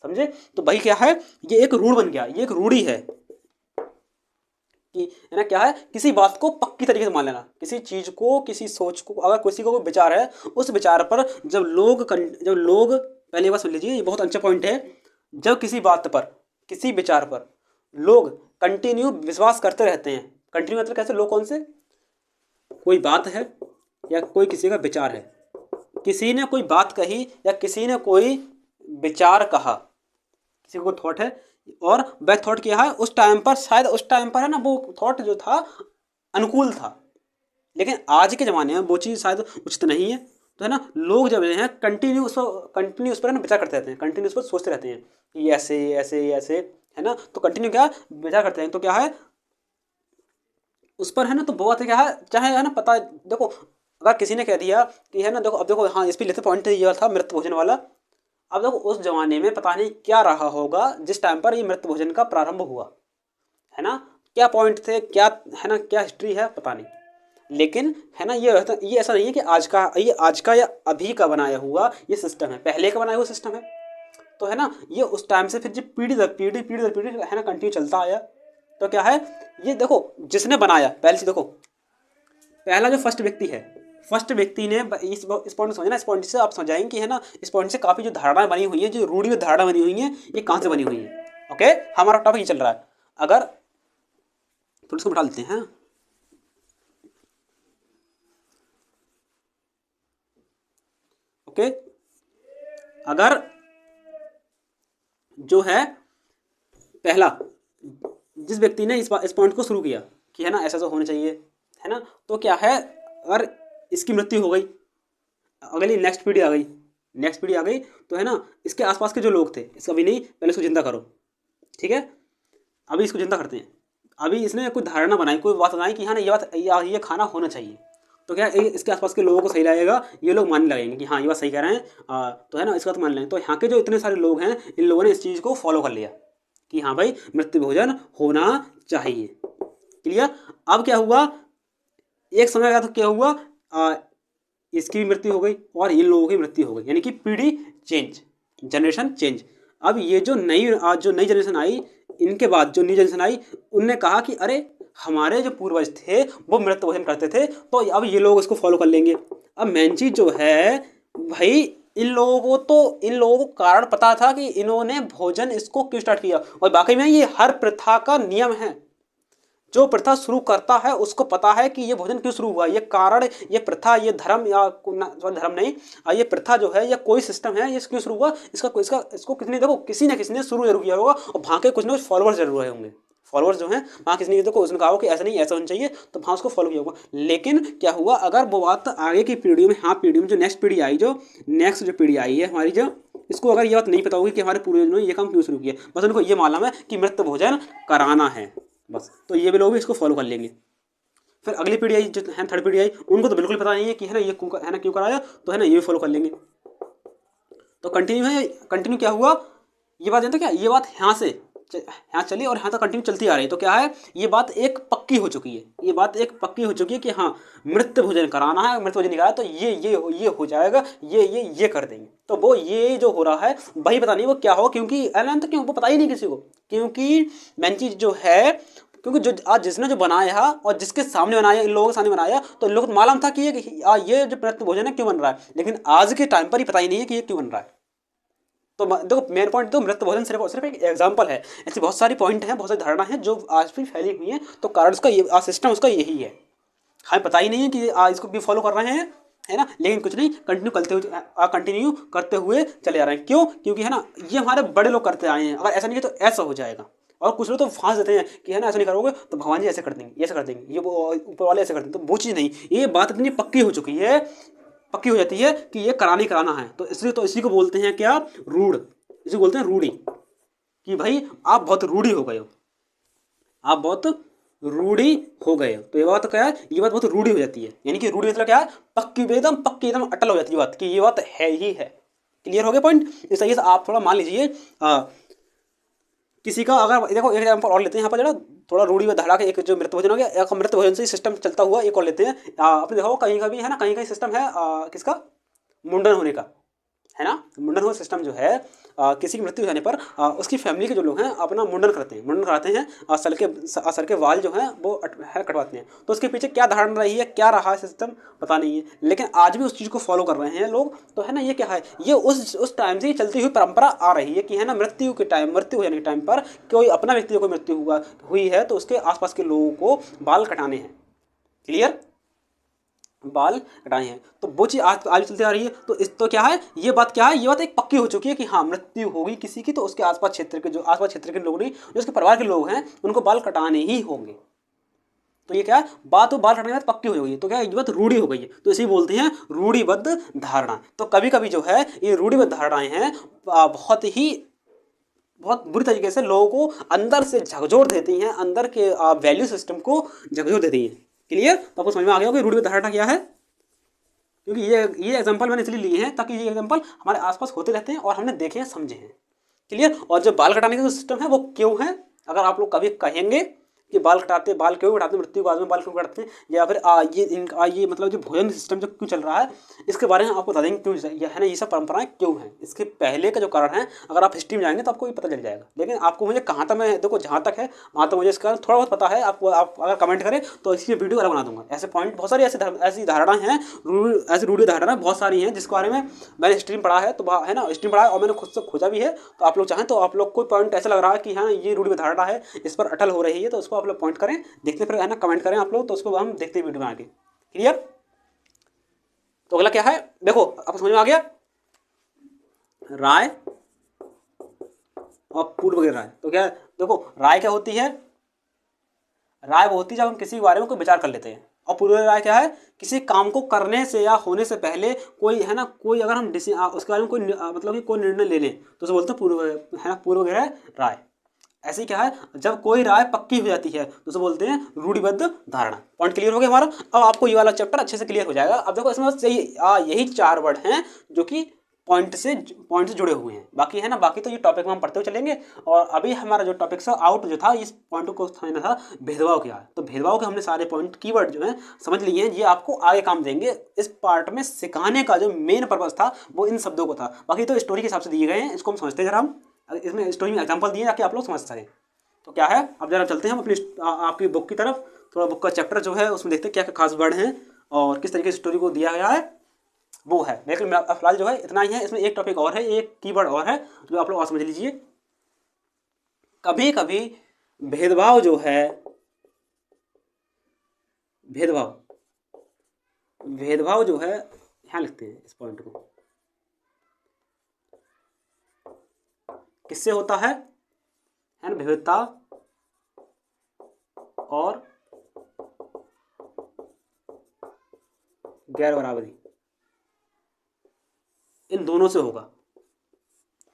समझे। तो भाई क्या है, ये एक रूढ़ बन गया, ये एक रूढ़ी है कि है ना, क्या है, किसी बात को पक्की तरीके से मान लेना, किसी चीज़ को, किसी सोच को, अगर किसी को कोई विचार है, उस विचार पर जब लोग पहले बात सुन लीजिए, ये बहुत अच्छा पॉइंट है। जब किसी बात पर, किसी विचार पर लोग कंटिन्यू विश्वास करते रहते हैं, कंटिन्यू मतलब कैसे, लोग कौन से, कोई बात है या कोई किसी का विचार है, किसी ने कोई बात कही या किसी ने कोई विचार कहा, किसी को थॉट है, और वह थॉट क्या है, उस टाइम पर, शायद उस टाइम पर है ना, वो थॉट जो था अनुकूल था, लेकिन आज के ज़माने में वो चीज़ शायद उचित नहीं है। तो है ना, लोग जब हैं कंटिन्यू उस पर है ना विचार करते रहते हैं, कंटिन्यू उस पर सोचते रहते हैं कि ऐसे ऐसे ऐसे, है ना, तो कंटिन्यू क्या विचार करते हैं, तो क्या है उस पर, है ना, तो बहुत है क्या है, चाहे है ना, पता देखो, अगर किसी ने कह दिया कि है ना, देखो अब देखो, हाँ इस पर लेते पॉइंट ये था मृत भोजन वाला। अब देखो उस जमाने में पता नहीं क्या रहा होगा जिस टाइम पर ये मृत भोजन का प्रारंभ हुआ, है ना, क्या पॉइंट थे, क्या है ना, क्या हिस्ट्री है पता नहीं, लेकिन है ना, ये ऐसा नहीं है कि आज का या अभी का बनाया हुआ ये सिस्टम है, पहले का बनाया हुआ सिस्टम है। तो है ना, ये उस टाइम से फिर जो पीढ़ी दर पीढ़ी है ना कंटिन्यू चलता आया। तो क्या है, ये देखो जिसने बनाया, पहले से देखो, पहला जो फर्स्ट व्यक्ति है, फर्स्ट व्यक्ति ने इस पॉइंट को समझना, इस पॉइंट से आप समझाएंगे कि है ना, इस पॉइंट से काफ़ी जो धारणा बनी हुई है, जो रूढ़िगत धारणा बनी हुई है, ये कहाँ से बनी हुई है। ओके, हमारा टॉपिक ये चल रहा है। अगर थोड़ा सा बिठा लेते हैं, ओके, अगर जो है पहला जिस व्यक्ति ने इस पॉइंट को शुरू किया कि है ना ऐसा होना चाहिए, है ना, तो क्या है, अगर इसकी मृत्यु हो गई, अगली नेक्स्ट पीढ़ी आ गई, तो है ना, इसके आसपास के जो लोग थे, इसका भी नहीं, पहले इसको जिंदा करो, ठीक है, अभी इसको जिंदा करते हैं, अभी इसने कोई धारणा बनाई, कोई बात बनाई कि हाँ ना ये खाना होना चाहिए, तो क्या इसके आसपास के लोगों को सही लगेगा, ये लोग मानने लगेंगे कि हाँ ये बात सही कह रहे हैं, तो है ना इसका तो मान लेंगे। तो यहाँ के जो इतने सारे लोग हैं, इन लोगों ने इस चीज़ को फॉलो कर लिया कि हाँ भाई मृत्यु भोजन होना चाहिए। क्लियर। अब क्या हुआ, एक समय आया तो क्या हुआ, इसकी भी मृत्यु हो गई और इन लोगों की मृत्यु हो गई, यानी कि पीढ़ी चेंज, जनरेशन चेंज। अब ये जो नई जनरेशन आई, इनके बाद जो नई जनरेशन आई, उनने कहा कि अरे हमारे जो पूर्वज थे वो मृत्यु भोजन करते थे, तो अब ये लोग इसको फॉलो कर लेंगे। अब मेन चीज़ जो है भाई, इन लोगों को कारण पता था कि इन्होंने भोजन इसको क्यों स्टार्ट किया, और वाकई में ये हर प्रथा का नियम है। जो प्रथा शुरू करता है उसको पता है कि ये भोजन क्यों शुरू हुआ, ये कारण, ये प्रथा, ये धर्म, या धर्म नहीं, ये प्रथा जो है, या कोई सिस्टम है, ये क्यों शुरू हुआ, इसको किसी ने, देखो किसी न किसी ने शुरू जरूर किया होगा, और वहाँ के कुछ ना कुछ फॉलोअर्स जरूर रहे होंगे, फॉलोअर्स जो हैं वहाँ किसी ने देखो उसने कहा हो कि ऐसा नहीं ऐसा होना चाहिए, तो वहाँ उसको फॉलो किया होगा। लेकिन क्या हुआ, अगर वो बात आगे की पीढ़ी में, हाँ पीढ़ी में जो नेक्स्ट पीढ़ी आई है हमारी, जो इसको अगर ये बात नहीं पता होगी कि हमारे पूर्वजों ने ये काम क्यों शुरू किया, बस उनको ये मालूम है कि मृत भोजन कराना है बस, तो ये भी लोग भी इसको फॉलो कर लेंगे। फिर अगली पीढ़ी आई, जो है थर्ड पीढ़ी आई, उनको तो बिल्कुल पता नहीं है कि है ना ये है ना क्यों कराया, तो है ना ये भी फॉलो कर लेंगे। तो कंटिन्यू क्या हुआ, ये बात जानते क्या, ये बात यहाँ चली और यहाँ तक कंटिन्यू चलती आ रही। तो क्या है, ये बात एक पक्की हो चुकी है, कि हाँ मृत भोजन कराना है, मृत भोजन कराया तो ये हो जाएगा, ये कर देंगे। तो वो ये जो हो रहा है वही पता नहीं वो क्या हो, क्योंकि तो क्यों वो पता ही नहीं किसी को, क्योंकि मेन चीज़ जो है, क्योंकि जो आज जिसने जो बनाया और जिसके सामने बनाया, इन लोगों के सामने बनाया, तो इन लोगों को मालूम था कि ये जो मृत भोजन है क्यों बन रहा है, लेकिन आज के टाइम पर ही पता ही नहीं है कि ये क्यों बन रहा है। तो देखो मेन पॉइंट, तो मृत भोजन सिर्फ एक एग्जाम्पल है, ऐसी बहुत सारी पॉइंट हैं, बहुत सारी धारणा है जो आज भी फैली हुई हैं। तो कारण उसका ये सिस्टम उसका यही है, हमें पता ही नहीं है कि इसको भी फॉलो कर रहे हैं, है ना, लेकिन कुछ नहीं, कंटिन्यू करते हुए चले जा रहे हैं। क्यों, क्योंकि है ना ये हमारे बड़े लोग करते आए हैं, अगर ऐसा नहीं है तो ऐसा हो जाएगा। और कुछ लोग तो फांस देते हैं कि है ना ऐसा नहीं करोगे तो भगवान जी ऐसे कर देंगे, ऐसा कर देंगे, ये ऊपर वाले ऐसे कर देंगे, तो वो चीज़ नहीं, ये बात इतनी पक्की हो चुकी है, पक्की हो जाती है कि ये कराना है, तो इसलिए तो इसी को बोलते हैं क्या, रूढ़, इसी को बोलते हैं रूढ़ी, कि भाई आप बहुत रूढ़ी हो गए हो, आप बहुत रूढ़ी हो गए। तो ये बात क्या है, ये बात बहुत रूढ़ी हो जाती है, यानी कि रूढ़ी मतलब क्या है, पक्की एकदम अटल हो जाती है बात कि ये बात है ही है। क्लियर हो गया पॉइंट। इस तरीके से आप थोड़ा मान लीजिए किसी का, अगर देखो एक एग्जाम्पल और लेते हैं यहाँ पर जरा, थोड़ा रूढ़ी में धड़ा के एक जो मृत भोजन हो गया, एक मृत भोजन से सिस्टम चलता हुआ एक और लेते हैं। आपने देखा कहीं का भी है ना, कहीं कहीं सिस्टम है किसका, मुंडन होने का, है ना। मुंडन हुआ सिस्टम जो है किसी की मृत्यु हो जाने पर उसकी फैमिली के जो लोग हैं अपना मुंडन करते हैं, मुंडन कराते हैं, सर के वाल जो हैं वो कटवाते हैं। तो उसके पीछे क्या धारणा रही है, क्या रहा है सिस्टम, पता नहीं है, लेकिन आज भी उस चीज़ को फॉलो कर रहे हैं लोग। तो है ना, ये क्या है, ये उस टाइम से चलती हुई परंपरा आ रही है कि है ना, मृत्यु हो जाने के टाइम पर कोई अपना व्यक्ति को मृत्यु हुई है तो उसके आसपास के लोगों को बाल कटाने हैं। क्लियर, बाल कटाए हैं। तो वो चीज़ आज चलती आ रही है। तो इस तो क्या है, ये बात क्या है, ये बात एक पक्की हो चुकी है कि हाँ मृत्यु होगी किसी की तो उसके आसपास क्षेत्र के लोग नहीं, जो उसके परिवार के लोग हैं उनको बाल कटाने ही होंगे। तो ये क्या है, बात तो बाल कटाने के बाद पक्की हो गई, तो क्या ये बात रूढ़ी हो गई है। तो इसे बोलते हैं रूढ़िबद्ध धारणा। तो कभी कभी जो है ये रूढ़िबद्ध धारणाएं हैं बहुत बुरी तरीके से लोगों को अंदर से झकझोर देती हैं, अंदर के वैल्यू सिस्टम को झकझोर देती हैं। क्लियर, तो आपको समझ में आ गया होगा कि रूढ़िबद्ध धारणा क्या है, क्योंकि ये एग्जांपल मैंने इसलिए लिए हैं ताकि ये एग्जांपल हमारे आसपास होते रहते हैं और हमने देखे हैं, समझे हैं। क्लियर, और जो बाल कटाने का जो सिस्टम है वो क्यों है, अगर आप लोग कभी कहेंगे कि बाल क्यों कटाते, मृत्यु के बाद में बाल क्यों कटाते हैं, या फिर ये मतलब जो भोजन सिस्टम जो क्यों चल रहा है, इसके बारे में आपको बता देंगे क्यों है ना, ये सब परंपराएं क्यों हैं। इसके पहले का जो कारण है, अगर आप हिस्ट्री में जाएंगे तो आपको ये पता चल जाएगा। लेकिन आपको मुझे कहाँ तक, मैं देखो जहाँ तक है वहाँ तक मुझे इसका थोड़ा बहुत पता है। आपको आप अगर कमेंट करें तो इसकी वीडियो अलग बना दूंगा। ऐसे पॉइंट बहुत सारी ऐसी धारणाएं हैं, ऐसी रूढ़ी धारणाएं बहुत सारी हैं जिसके बारे में मैंने हिस्ट्री में पढ़ा है, तो है ना, हिस्ट्री में पढ़ा है और मैंने खुद से खोजा भी है। तो आप लोग चाहें तो आप लोग कोई पॉइंट ऐसा लग रहा है कि हाँ ये रूढ़ी धारणा है, इस पर अटल हो रही है, तो उसको आप लोग पॉइंट करें, देखते फिर है ना, कमेंट करें आप लोग, तो उसको हम देखते हैं वीडियो बना के। क्लियर, तो अगला क्या है, देखो आपको समझ में आ गया, राय और पूर्व राय। तो क्या देखो, राय क्या होती है, राय वो होती है जब हम किसी के बारे में कोई विचार कर लेते हैं, और पूर्व राय क्या है, किसी काम को करने से या होने से पहले कोई है ना, कोई अगर हम उसके बारे में कोई मतलब कि कोई निर्णय ले लें तो उसे बोलते हैं पूर्व, है ना, पूर्व राय। ऐसे ही क्या है, जब कोई राय पक्की हो जाती है तो उसे बोलते हैं रूढ़िबद्ध धारणा। पॉइंट क्लियर हो गया हमारा। अब आपको ये वाला चैप्टर अच्छे से क्लियर हो जाएगा। अब देखो इसमें बस यही 4 वर्ड हैं जो कि पॉइंट से जुड़े हुए हैं। बाकी है ना, बाकी तो ये टॉपिक में हम पढ़ते हुए चलेंगे। और अभी हमारा जो टॉपिक था आउट जो था, इस पॉइंट को समझना था भेदभाव क्या है। तो भेदभाव के हमने सारे पॉइंट कीवर्ड जो है समझ लिए हैं, ये आपको आगे काम देंगे। इस पार्ट में सिखाने का जो मेन पर्पज था वो इन शब्दों को था, बाकी तो स्टोरी के हिसाब से दिए गए हैं, इसको हम समझते हैं जरा। हम इसमें स्टोरी में एग्जाम्पल दिए ताकि आप लोग समझ सकें। तो क्या है, अब जरा चलते हैं हम अपनी आपकी बुक की तरफ, थोड़ा बुक का चैप्टर जो है उसमें देखते हैं क्या क्या खास वर्ड हैं और किस तरीके से स्टोरी को दिया गया है वो है। लेकिन फिलहाल जो है इतना ही है। इसमें एक टॉपिक और है, एक कीवर्ड और है जो आप लोग और समझ लीजिए। कभी कभी भेदभाव जो है, भेदभाव जो है, यहाँ लिखते हैं इस पॉइंट को, किससे होता है ना, विविधता और गैर बराबरी, इन दोनों से होगा।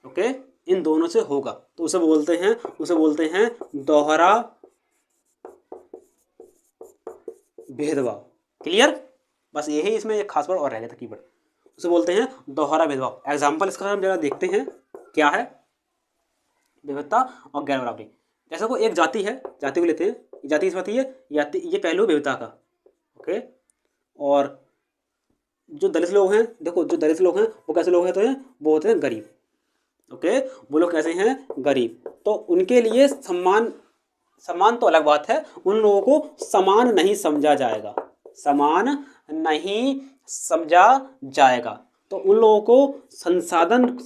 ओके, इन दोनों से होगा, तो उसे बोलते हैं दोहरा भेदभाव। क्लियर, बस यही इसमें एक खास वर्ड और रह गया था कीवर्ड, उसे बोलते हैं दोहरा भेदभाव। एग्जाम्पल इसका हम जरा देखते हैं क्या है, विविधता और गैर बराबरी। जैसे को एक जाति है, जाति को लेते हैं, जाति किस बात है, ये पहलू विविधता का। ओके, और जो दलित लोग हैं, देखो जो दलित लोग हैं वो कैसे लोग हैं, तो वो होते हैं गरीब। ओके, वो लोग कैसे हैं, गरीब। तो उनके लिए सम्मान तो अलग बात है, उन लोगों को समान नहीं समझा जाएगा, समान नहीं समझा जाएगा। तो उन लोगों को संसाधन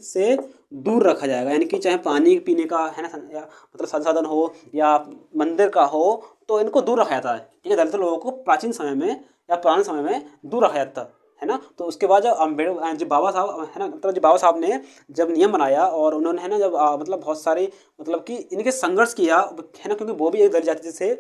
से दूर रखा जाएगा, यानी कि चाहे पानी पीने का है ना, मतलब संसाधन हो या मंदिर का हो, तो इनको दूर रखा जाता है। ठीक है, दलित लोगों को प्राचीन समय में या पुराने समय में दूर रखा जाता है ना। तो उसके बाद जब बाबा साहब है ना, मतलब जब बाबा साहब ने जब नियम बनाया और उन्होंने है ना जब मतलब बहुत सारे मतलब कि इनके संघर्ष किया है ना, क्योंकि वो भी एक दलित जाति से है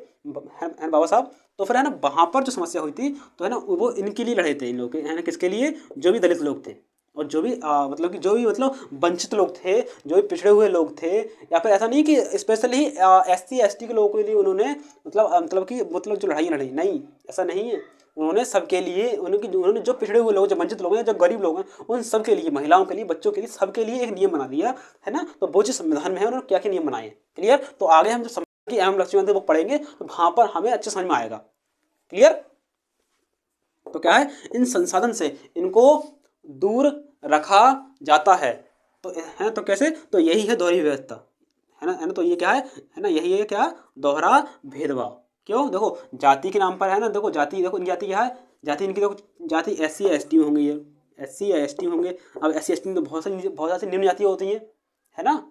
बाबा साहब, तो फिर है ना वहाँ पर जो समस्या हुई थी तो है ना वो इनके लिए लड़े थे, इन लोग के है ना, किसके लिए, जो भी दलित लोग थे और जो भी मतलब कि जो भी मतलब वंचित लोग थे, जो भी पिछड़े हुए लोग थे, या फिर ऐसा नहीं कि स्पेशली SC ST के लोगों के लिए उन्होंने मतलब जो लड़ाई लड़ी, नहीं, ऐसा नहीं है। उन्होंने सबके लिए, उन्होंने जो पिछड़े हुए लोग, जो वंचित लोग हैं, जो गरीब लोग हैं, उन सबके लिए, महिलाओं के लिए, बच्चों के लिए, सबके लिए एक नियम बना दिया है ना। तो वो चीज़ संविधान में है, उन्होंने क्या क्या नियम बनाए हैं। क्लियर। तो आगे हम जो संविधान की अहम लक्ष्यों वो पढ़ेंगे तो वहाँ पर हमें अच्छे समझ में आएगा। क्लियर। तो क्या है, इन संसाधन से इनको दूर रखा जाता है। तो कैसे, तो यही है दोहरी व्यवस्था, है ना। तो ये क्या है ना, यही है क्या, दोहरा भेदभाव। क्यों, देखो जाति के नाम पर है ना, देखो जाति, देखो इनकी जाति क्या है, जाति इनकी देखो, जाति SC या ST में होंगी, ये SC या ST में होंगे। अब SC ST में तो बहुत सारी निम्न जातियाँ होती हैं, है ना।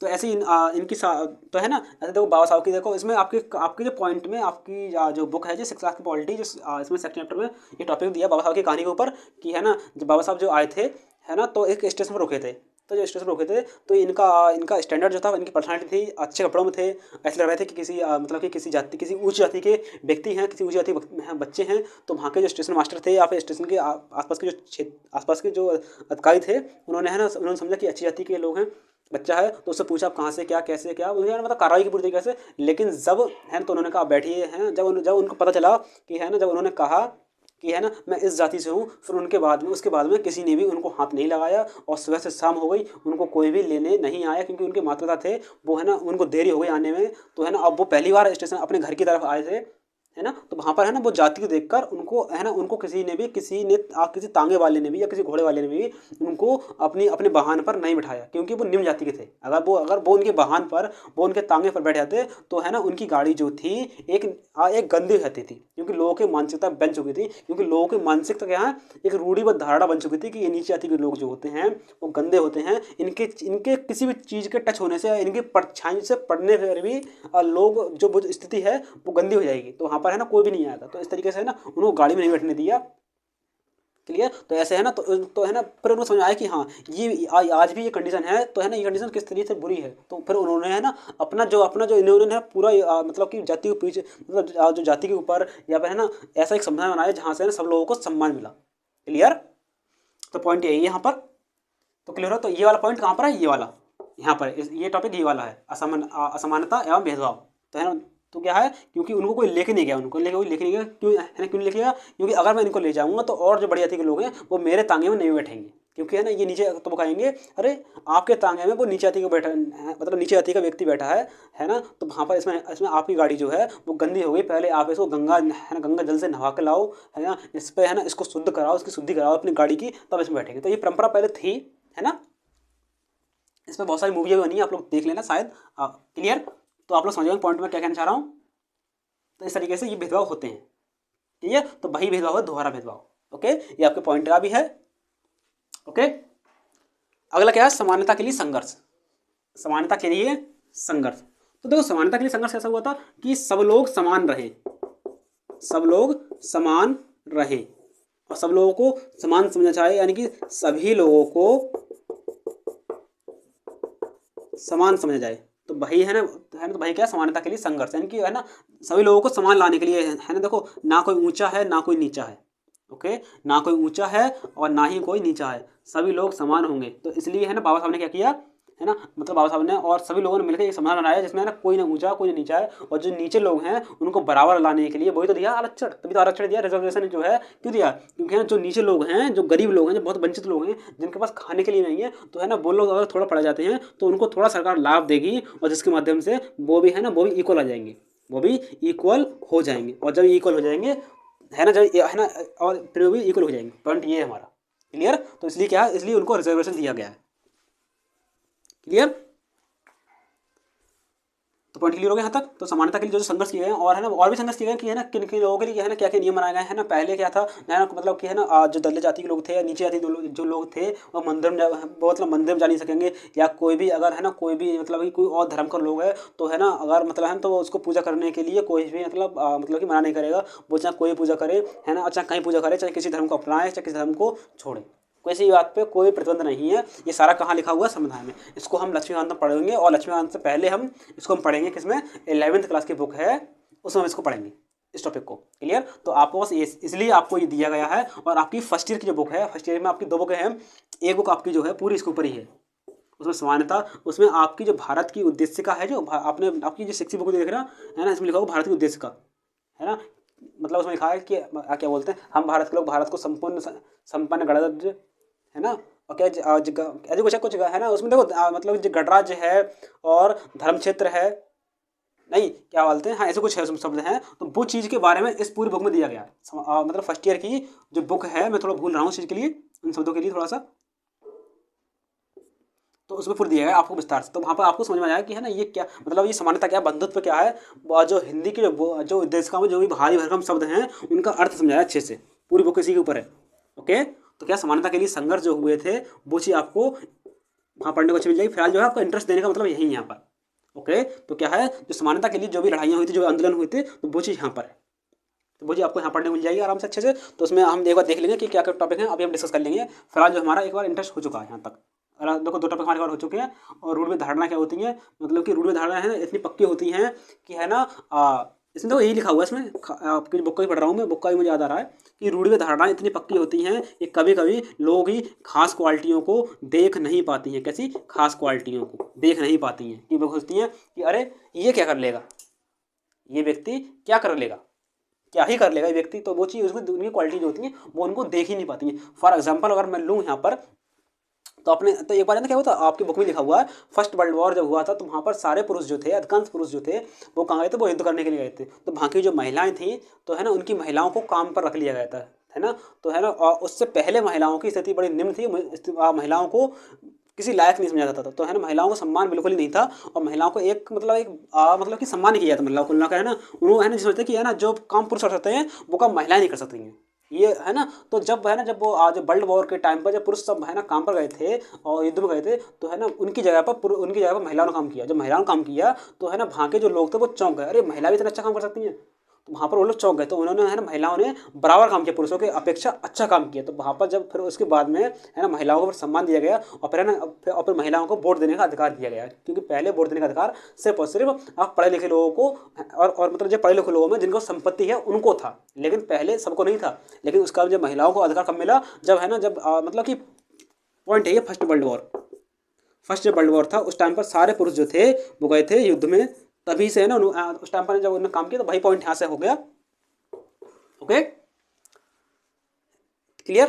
तो ऐसे इनकी तो है ना, ऐसे देखो बाबा साहब की, देखो इसमें आपके जो पॉइंट में आपकी जो बुक है, जो 6 क्लास की पॉलिटी, जो इसमें सेकंड चैप्टर में ये टॉपिक दिया बाबा साहब की कहानी के ऊपर, कि है ना, जब बाबा साहब जो आए थे, है ना, तो एक स्टेशन पर रुके थे। तो जो स्टेशन पर रुके थे, तो इनका स्टैंडर्ड जो था, इनकी पर्सनैलिटी थी, अच्छे कपड़ों में थे, ऐसे लग रहे थे कि किसी मतलब कि किसी उच्च जाति के व्यक्ति हैं, किसी उच्च जाति के बच्चे हैं। तो वहाँ के जो स्टेशन मास्टर थे, या फिर स्टेशन के आसपास के जो क्षेत्र, आसपास के जो अधिकारी थे, उन्होंने है ना, उन्होंने समझा कि अच्छी जाति के लोग हैं, बच्चा है, तो उससे पूछा आप कहाँ से, क्या, कैसे, क्या, उन्होंने मतलब कार्रवाई की पूरी तरीके से। लेकिन जब है तो उन्होंने कहा बैठिए, हैं, जब उनको पता चला कि है ना, जब उन्होंने कहा कि है ना मैं इस जाति से हूँ, फिर उसके बाद में किसी ने भी उनको हाथ नहीं लगाया, और सुबह से शाम हो गई, उनको कोई भी लेने नहीं आया, क्योंकि उनके माता पिता थे, वो है ना, उनको देरी हो गई आने में। तो है ना, अब वो पहली बार स्टेशन अपने घर की तरफ आए थे, है ना। तो वहाँ पर है ना, वो जाति को देखकर उनको है ना, उनको किसी तांगे वाले ने भी या किसी घोड़े वाले ने भी उनको अपने वाहन पर नहीं बिठाया, क्योंकि वो निम्न जाति के थे। अगर वो उनके वाहन पर, वो उनके तांगे पर बैठ जाते, तो है ना, उनकी गाड़ी जो थी एक गंदी हो जाती थी, क्योंकि लोगों की मानसिकता बन चुकी थी, क्योंकि लोगों की मानसिकता क्या है, एक रूढ़िबद्ध धारणा बन चुकी थी कि ये नीचे जाति के लोग जो होते हैं वो गंदे होते हैं, इनके किसी भी चीज़ के टच होने से या इनकी परछाई से पड़ने पर भी लोग जो स्थिति है वो गंदी हो जाएगी। तो वहाँ पर है ना, कोई भी नहीं आएगा। तो इस तरीके से है ना, उनको गाड़ी में नहीं बैठने दिया। क्लियर। तो ऐसे है ना, तो है ना, फिर उनको समझ आया कि हाँ, ये आज भी ये कंडीशन है, तो है ना, ये कंडीशन किस तरीके से बुरी है। तो फिर उन्होंने है ना, अपना जो इन्होंने पूरा मतलब कि जाति के पीछे, मतलब जो जाति के ऊपर, या फिर है ना, ऐसा एक संविधान बनाया जहाँ से ना सब लोगों को सम्मान मिला। क्लियर। तो पॉइंट यही है यहाँ पर। तो क्लियर हो। तो ये वाला पॉइंट कहाँ पर है, ये वाला यहाँ पर, ये टॉपिक ये वाला है, असमानता एवं भेदभाव। तो है ना, तो क्या है, क्योंकि उनको कोई लेके नहीं गया, कोई लेके नहीं गया, क्यों है ना, क्यों नहीं लेके गया, क्योंकि अगर मैं इनको ले जाऊंगा तो और जो बड़ी जाति के लोग हैं वो मेरे तांगे में नहीं बैठेंगे, क्योंकि है ना, ये नीचे तो वो कहेंगे अरे आपके तांगे में वो नीचे जाति का बैठा है, मतलब नीचे जाति का व्यक्ति बैठा है ना। तो वहाँ पर इसमें आपकी गाड़ी जो है वो गंदी हो गई, पहले आप इसको गंगा है ना, गंगा जल से नहा के लाओ, है ना, इस पर है ना, इसको शुद्ध कराओ, इसकी शुद्धि कराओ अपनी गाड़ी की, तब इसमें बैठेंगे। तो ये परंपरा पहले थी, है ना। इसमें बहुत सारी मूवियाँ भी बनी है, आप लोग देख लेना शायद। क्लियर। तो आप लोग समझ गए पॉइंट में क्या कहना चाह रहा हूँ। तो इस तरीके से ये भेदभाव होते हैं। ठीक है। तो वही भेदभाव है दोहरा भेदभाव। ओके, ये आपके पॉइंट का भी है। ओके, अगला क्या है, समानता के लिए संघर्ष। समानता के लिए संघर्ष। तो देखो समानता के लिए संघर्ष कैसा हुआ था कि सब लोग समान रहे, सब लोग समान रहे, और सब लोगों को समान समझना चाहिए, यानी कि सभी लोगों को समान समझा जाए। तो वही है ना, तो वही क्या, समानता के लिए संघर्ष, यानी कि है ना, सभी लोगों को समान लाने के लिए, है ना। देखो ना कोई ऊंचा है ना कोई नीचा है। ओके, ना कोई ऊंचा है और ना ही कोई नीचा है, सभी लोग समान होंगे। तो इसलिए है ना, बाबा साहब ने क्या किया, है ना, मतलब बाबा साहब ने और सभी लोगों ने मिलकर एक संविधान बनाया जिसमें है ना, कोई ना ऊंचा कोई ना नीचा है, और जो नीचे लोग हैं उनको बराबर लाने के लिए वही तो दिया आरक्षण, तभी तो आरक्षण दिया, रिजर्वेशन जो है क्यों दिया, क्योंकि है जो नीचे लोग हैं, जो गरीब लोग हैं, जो बहुत वंचित लोग हैं, जिनके पास खाने के लिए नहीं है, तो है ना, वो लोग अगर थोड़ा पढ़ जाते हैं तो उनको थोड़ा सरकार लाभ देगी, और जिसके माध्यम से वो भी है ना, वो भी इक्वल आ जाएंगे, वो भी इक्वल हो जाएंगे। और जब इक्वल हो जाएंगे, है ना, जब है ना, और फिर वो भी इक्वल हो जाएंगे। पॉइंट ये है हमारा। क्लियर। तो इसलिए क्या है, इसलिए उनको रिजर्वेशन दिया गया है। क्लियर। तो पॉइंट क्लियर हो गया यहाँ तक। तो समानता के लिए जो संघर्ष किए गए हैं, और है ना, और भी संघर्ष किए गए कि है ना, किन किन लोगों के लिए है ना, क्या क्या नियम बनाए गए हैं ना। पहले क्या था ना, मतलब कि है ना, जो दलित जाति के लोग थे या नीचे जाति जो लोग थे, वो मंदिर में जा नहीं सकेंगे, या कोई भी अगर है ना, कोई भी मतलब कि कोई और धर्म का लोग है, तो है ना, अगर मतलब है तो उसको पूजा करने के लिए कोई भी मतलब कि मना नहीं करेगा, वो चाहे कोई पूजा करे, है ना, चाहे कहीं पूजा करे, चाहे किसी धर्म को अपनाए, चाहे किसी धर्म को छोड़े, किसी बात पे कोई प्रतिबंध नहीं है। ये सारा कहाँ लिखा हुआ है, संविधान में। इसको हम लक्ष्मीकांत में पढ़ेंगे, और लक्ष्मीकांत से पहले हम इसको पढ़ेंगे किसमें, 11वीं क्लास की बुक है उसमें हम इसको पढ़ेंगे। इस टॉपिक को। क्लियर? तो आपको बस इसलिए आपको ये दिया गया है। और आपकी फर्स्ट ईयर की जो बुक है, फर्स्ट ईयर में आपकी 2 बुकें हैं, एक बुक आपकी जो है पूरी इसके ऊपर ही है, उसमें समानता, उसमें आपकी जो भारत की उद्देशिका है, जो आपने आपकी जो 6 बुक देख रहे है ना, इसमें लिखा होगा भारत की उद्देशिका, है ना, मतलब उसमें लिखा है कि क्या बोलते हैं, हम भारत के लोग भारत को संपन्न गणराज्य, है ना, और क्या ऐसे कुछ है ना, उसमें देखो मतलब जो गणराज्य है और धर्म क्षेत्र है, नहीं क्या बोलते हैं, हाँ ऐसे कुछ है उसमें शब्द हैं, तो वो चीज़ के बारे में इस पूरी बुक में दिया गया है। मतलब फर्स्ट ईयर की जो बुक है, मैं थोड़ा भूल रहा हूँ उस चीज़ के लिए, उन शब्दों के लिए थोड़ा सा, तो उसमें पूरा दिया गया आपको विस्तार से, तो वहाँ पर आपको समझ में आया कि है ना ये क्या मतलब, ये समानता क्या, बंधुत्व क्या है, जो हिंदी के जो उद्देशिका में जो भी भारी भरकम शब्द हैं उनका अर्थ समझाया अच्छे से, पूरी बुक इसी के ऊपर है। ओके, तो क्या समानता के लिए संघर्ष जो हुए थे वो चीज़ आपको वहाँ पढ़ने को अच्छी मिल जाएगी। फिलहाल जो है आपका इंटरेस्ट देने का मतलब यही है यहाँ पर। ओके, तो क्या है, जो समानता के लिए जो भी लड़ाइयाँ हुई थी, जो भी आंदोलन हुए थे, तो वो चीज़ यहाँ पर है, तो वो चीज़ आपको यहाँ पढ़ने को मिल जाएगी आराम से अच्छे से। तो उसमें हम एक बार देख लेंगे कि क्या क्या टॉपिक हैं, अभी हम डिस्कस कर लेंगे। फिलहाल जो हमारा एक बार इंटरेस्ट हो चुका है यहाँ तक, देखो 2 टॉपिक हमारे बार हो चुके हैं। और रूढ़ में धारणा क्या होती है, मतलब कि रूढ़ में धारणा है इतनी पक्की होती हैं कि है ना, इसमें तो यही लिखा हुआ है, इसमें आपकी बुक का ही पढ़ रहा हूँ मैं, बुक का ही मुझे याद आ रहा है कि रूढ़ में धारणाएं इतनी पक्की होती हैं कि कभी कभी लोग ही खास क्वालिटियों को देख नहीं पाती हैं। कैसी खास क्वालिटियों को देख नहीं पाती हैं, कि वो सोचती हैं कि अरे ये क्या कर लेगा, ये व्यक्ति क्या कर लेगा, क्या ही कर लेगा ये व्यक्ति, तो वो चीज़ उसमें उनकी क्वालिटी जो होती है वो उनको देख ही नहीं पाती हैं। फॉर एग्जाम्पल अगर मैं लूँ यहाँ पर, तो अपने तो एक बार ना क्या हुआ था, आपकी बुक में लिखा हुआ है, फर्स्ट वर्ल्ड वॉर जब हुआ था तो वहाँ पर सारे पुरुष जो थे, अधिकांश पुरुष जो थे, वो कहाँ गए थे, वो युद्ध करने के लिए गए थे। तो वहाँ की जो महिलाएं थी, तो है ना, उनकी महिलाओं को काम पर रख लिया गया था, है ना, तो है ना, और उससे पहले महिलाओं की स्थिति बड़ी निम्न थी, महिलाओं को किसी लायक नहीं समझा जाता था, तो है ना, महिलाओं को सम्मान बिल्कुल ही नहीं था। और महिलाओं को एक मतलब कि सम्मान नहीं किया जाता महिलाओं को, ना है ना, उन्होंने है ना सोचते कि है ना, जो काम पुरुष कर सकते हैं वो काम महिलाएं नहीं कर सकती हैं, ये है ना। तो जब है ना, जब वो आज वर्ल्ड वॉर के टाइम पर जब पुरुष सब है ना काम पर गए थे और युद्ध में गए थे, तो है ना उनकी जगह पर महिलाओं ने काम किया। जब महिलाओं ने काम किया तो है ना, वहाँ के जो लोग थे वो चौंक गए, अरे महिला भी इतना अच्छा काम कर सकती हैं, तो वहाँ पर वो लोग चौंक गए। तो उन्होंने है ना, महिलाओं ने बराबर काम किया, पुरुषों के अपेक्षा अच्छा काम किया। तो वहाँ पर जब फिर उसके बाद में है ना, महिलाओं को सम्मान दिया गया, और फिर है ना, और फिर महिलाओं को वोट देने का अधिकार दिया गया, क्योंकि पहले वोट देने का अधिकार सिर्फ और सिर्फ आप पढ़े लिखे लोगों को और मतलब जो पढ़े लिखे लोगों में जिनको संपत्ति है उनको था, लेकिन पहले सबको नहीं था। लेकिन उसका जब महिलाओं को अधिकार कब मिला, जब है ना, जब मतलब कि पॉइंट है ये, फर्स्ट जब वर्ल्ड वॉर था उस टाइम पर सारे पुरुष जो थे वो गए थे युद्ध में, तभी से है ना उस टाइम पर जब उन्होंने काम किया, तो वही पॉइंट यहाँ से हो गया। Okay, clear?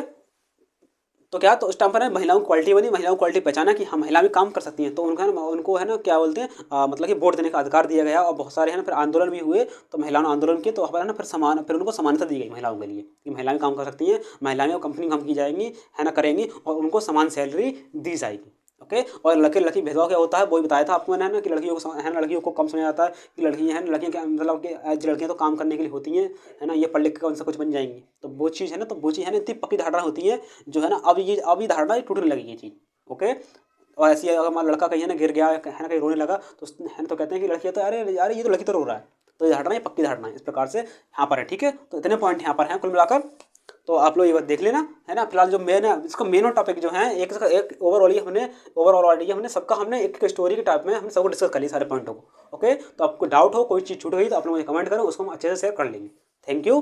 तो क्या, तो उस टाइम पर है महिलाओं की क्वालिटी बनी, महिलाओं की क्वालिटी पहचाना कि हाँ महिला भी काम कर सकती हैं, तो उनको है ना क्या बोलते हैं, मतलब कि वोट देने का अधिकार दिया गया। और बहुत सारे है ना फिर आंदोलन भी हुए, तो महिलाओं ने आंदोलन किए, तो है ना फिर उनको समानता दी गई महिलाओं के लिए, कि महिलाएं काम कर सकती हैं, महिलाएं कंपनी काम की जाएंगी, है ना, करेंगी, और उनको समान सैलरी दी जाएगी। ओके, और लड़की भेदभाव क्या होता है वो भी बताया था आपको मैंने, है ना, कि लड़कियों को है ना, लड़कियों को कम समझा जाता है कि लड़कियां हैं, लड़कियां क्या मतलब कि लड़कियां तो काम करने के लिए होती हैं, है ना, ये पढ़ लिख कर उनसे कुछ बन जाएंगी। तो वो चीज़ है ना, तो वो चीज़ है ना, इतनी पक्की धारणा होती है जो है ना, अब ये धारणा टूटने लगी ये चीज़। ओके, और ऐसी अगर हमारा लड़का कहीं है ना गिर गया है ना, कहीं रोने लगा, तो है ना, तो कहते हैं कि लड़कियाँ तो अरे यार ये तो लड़की तो रो रहा है। तो ये धारणा, ये पक्की धारणा है, इस प्रकार से यहाँ पर है। ठीक है, तो इतने पॉइंट यहाँ पर हैं कुल मिलाकर, तो आप लोग ये बात देख लेना, है ना। फिलहाल जो मेन है इसका मेन टॉपिक जो है, एक ओवरऑल आइडिया हमने सबका, हमने एक स्टोरी के टाइप में हम सबको डिस्कस कर लिया सारे पॉइंटों को। ओके, तो आपको डाउट हो, कोई चीज़ छूट गई तो आप लोग मुझे कमेंट करो, उसको हम अच्छे से शेयर कर लेंगे। Thank you.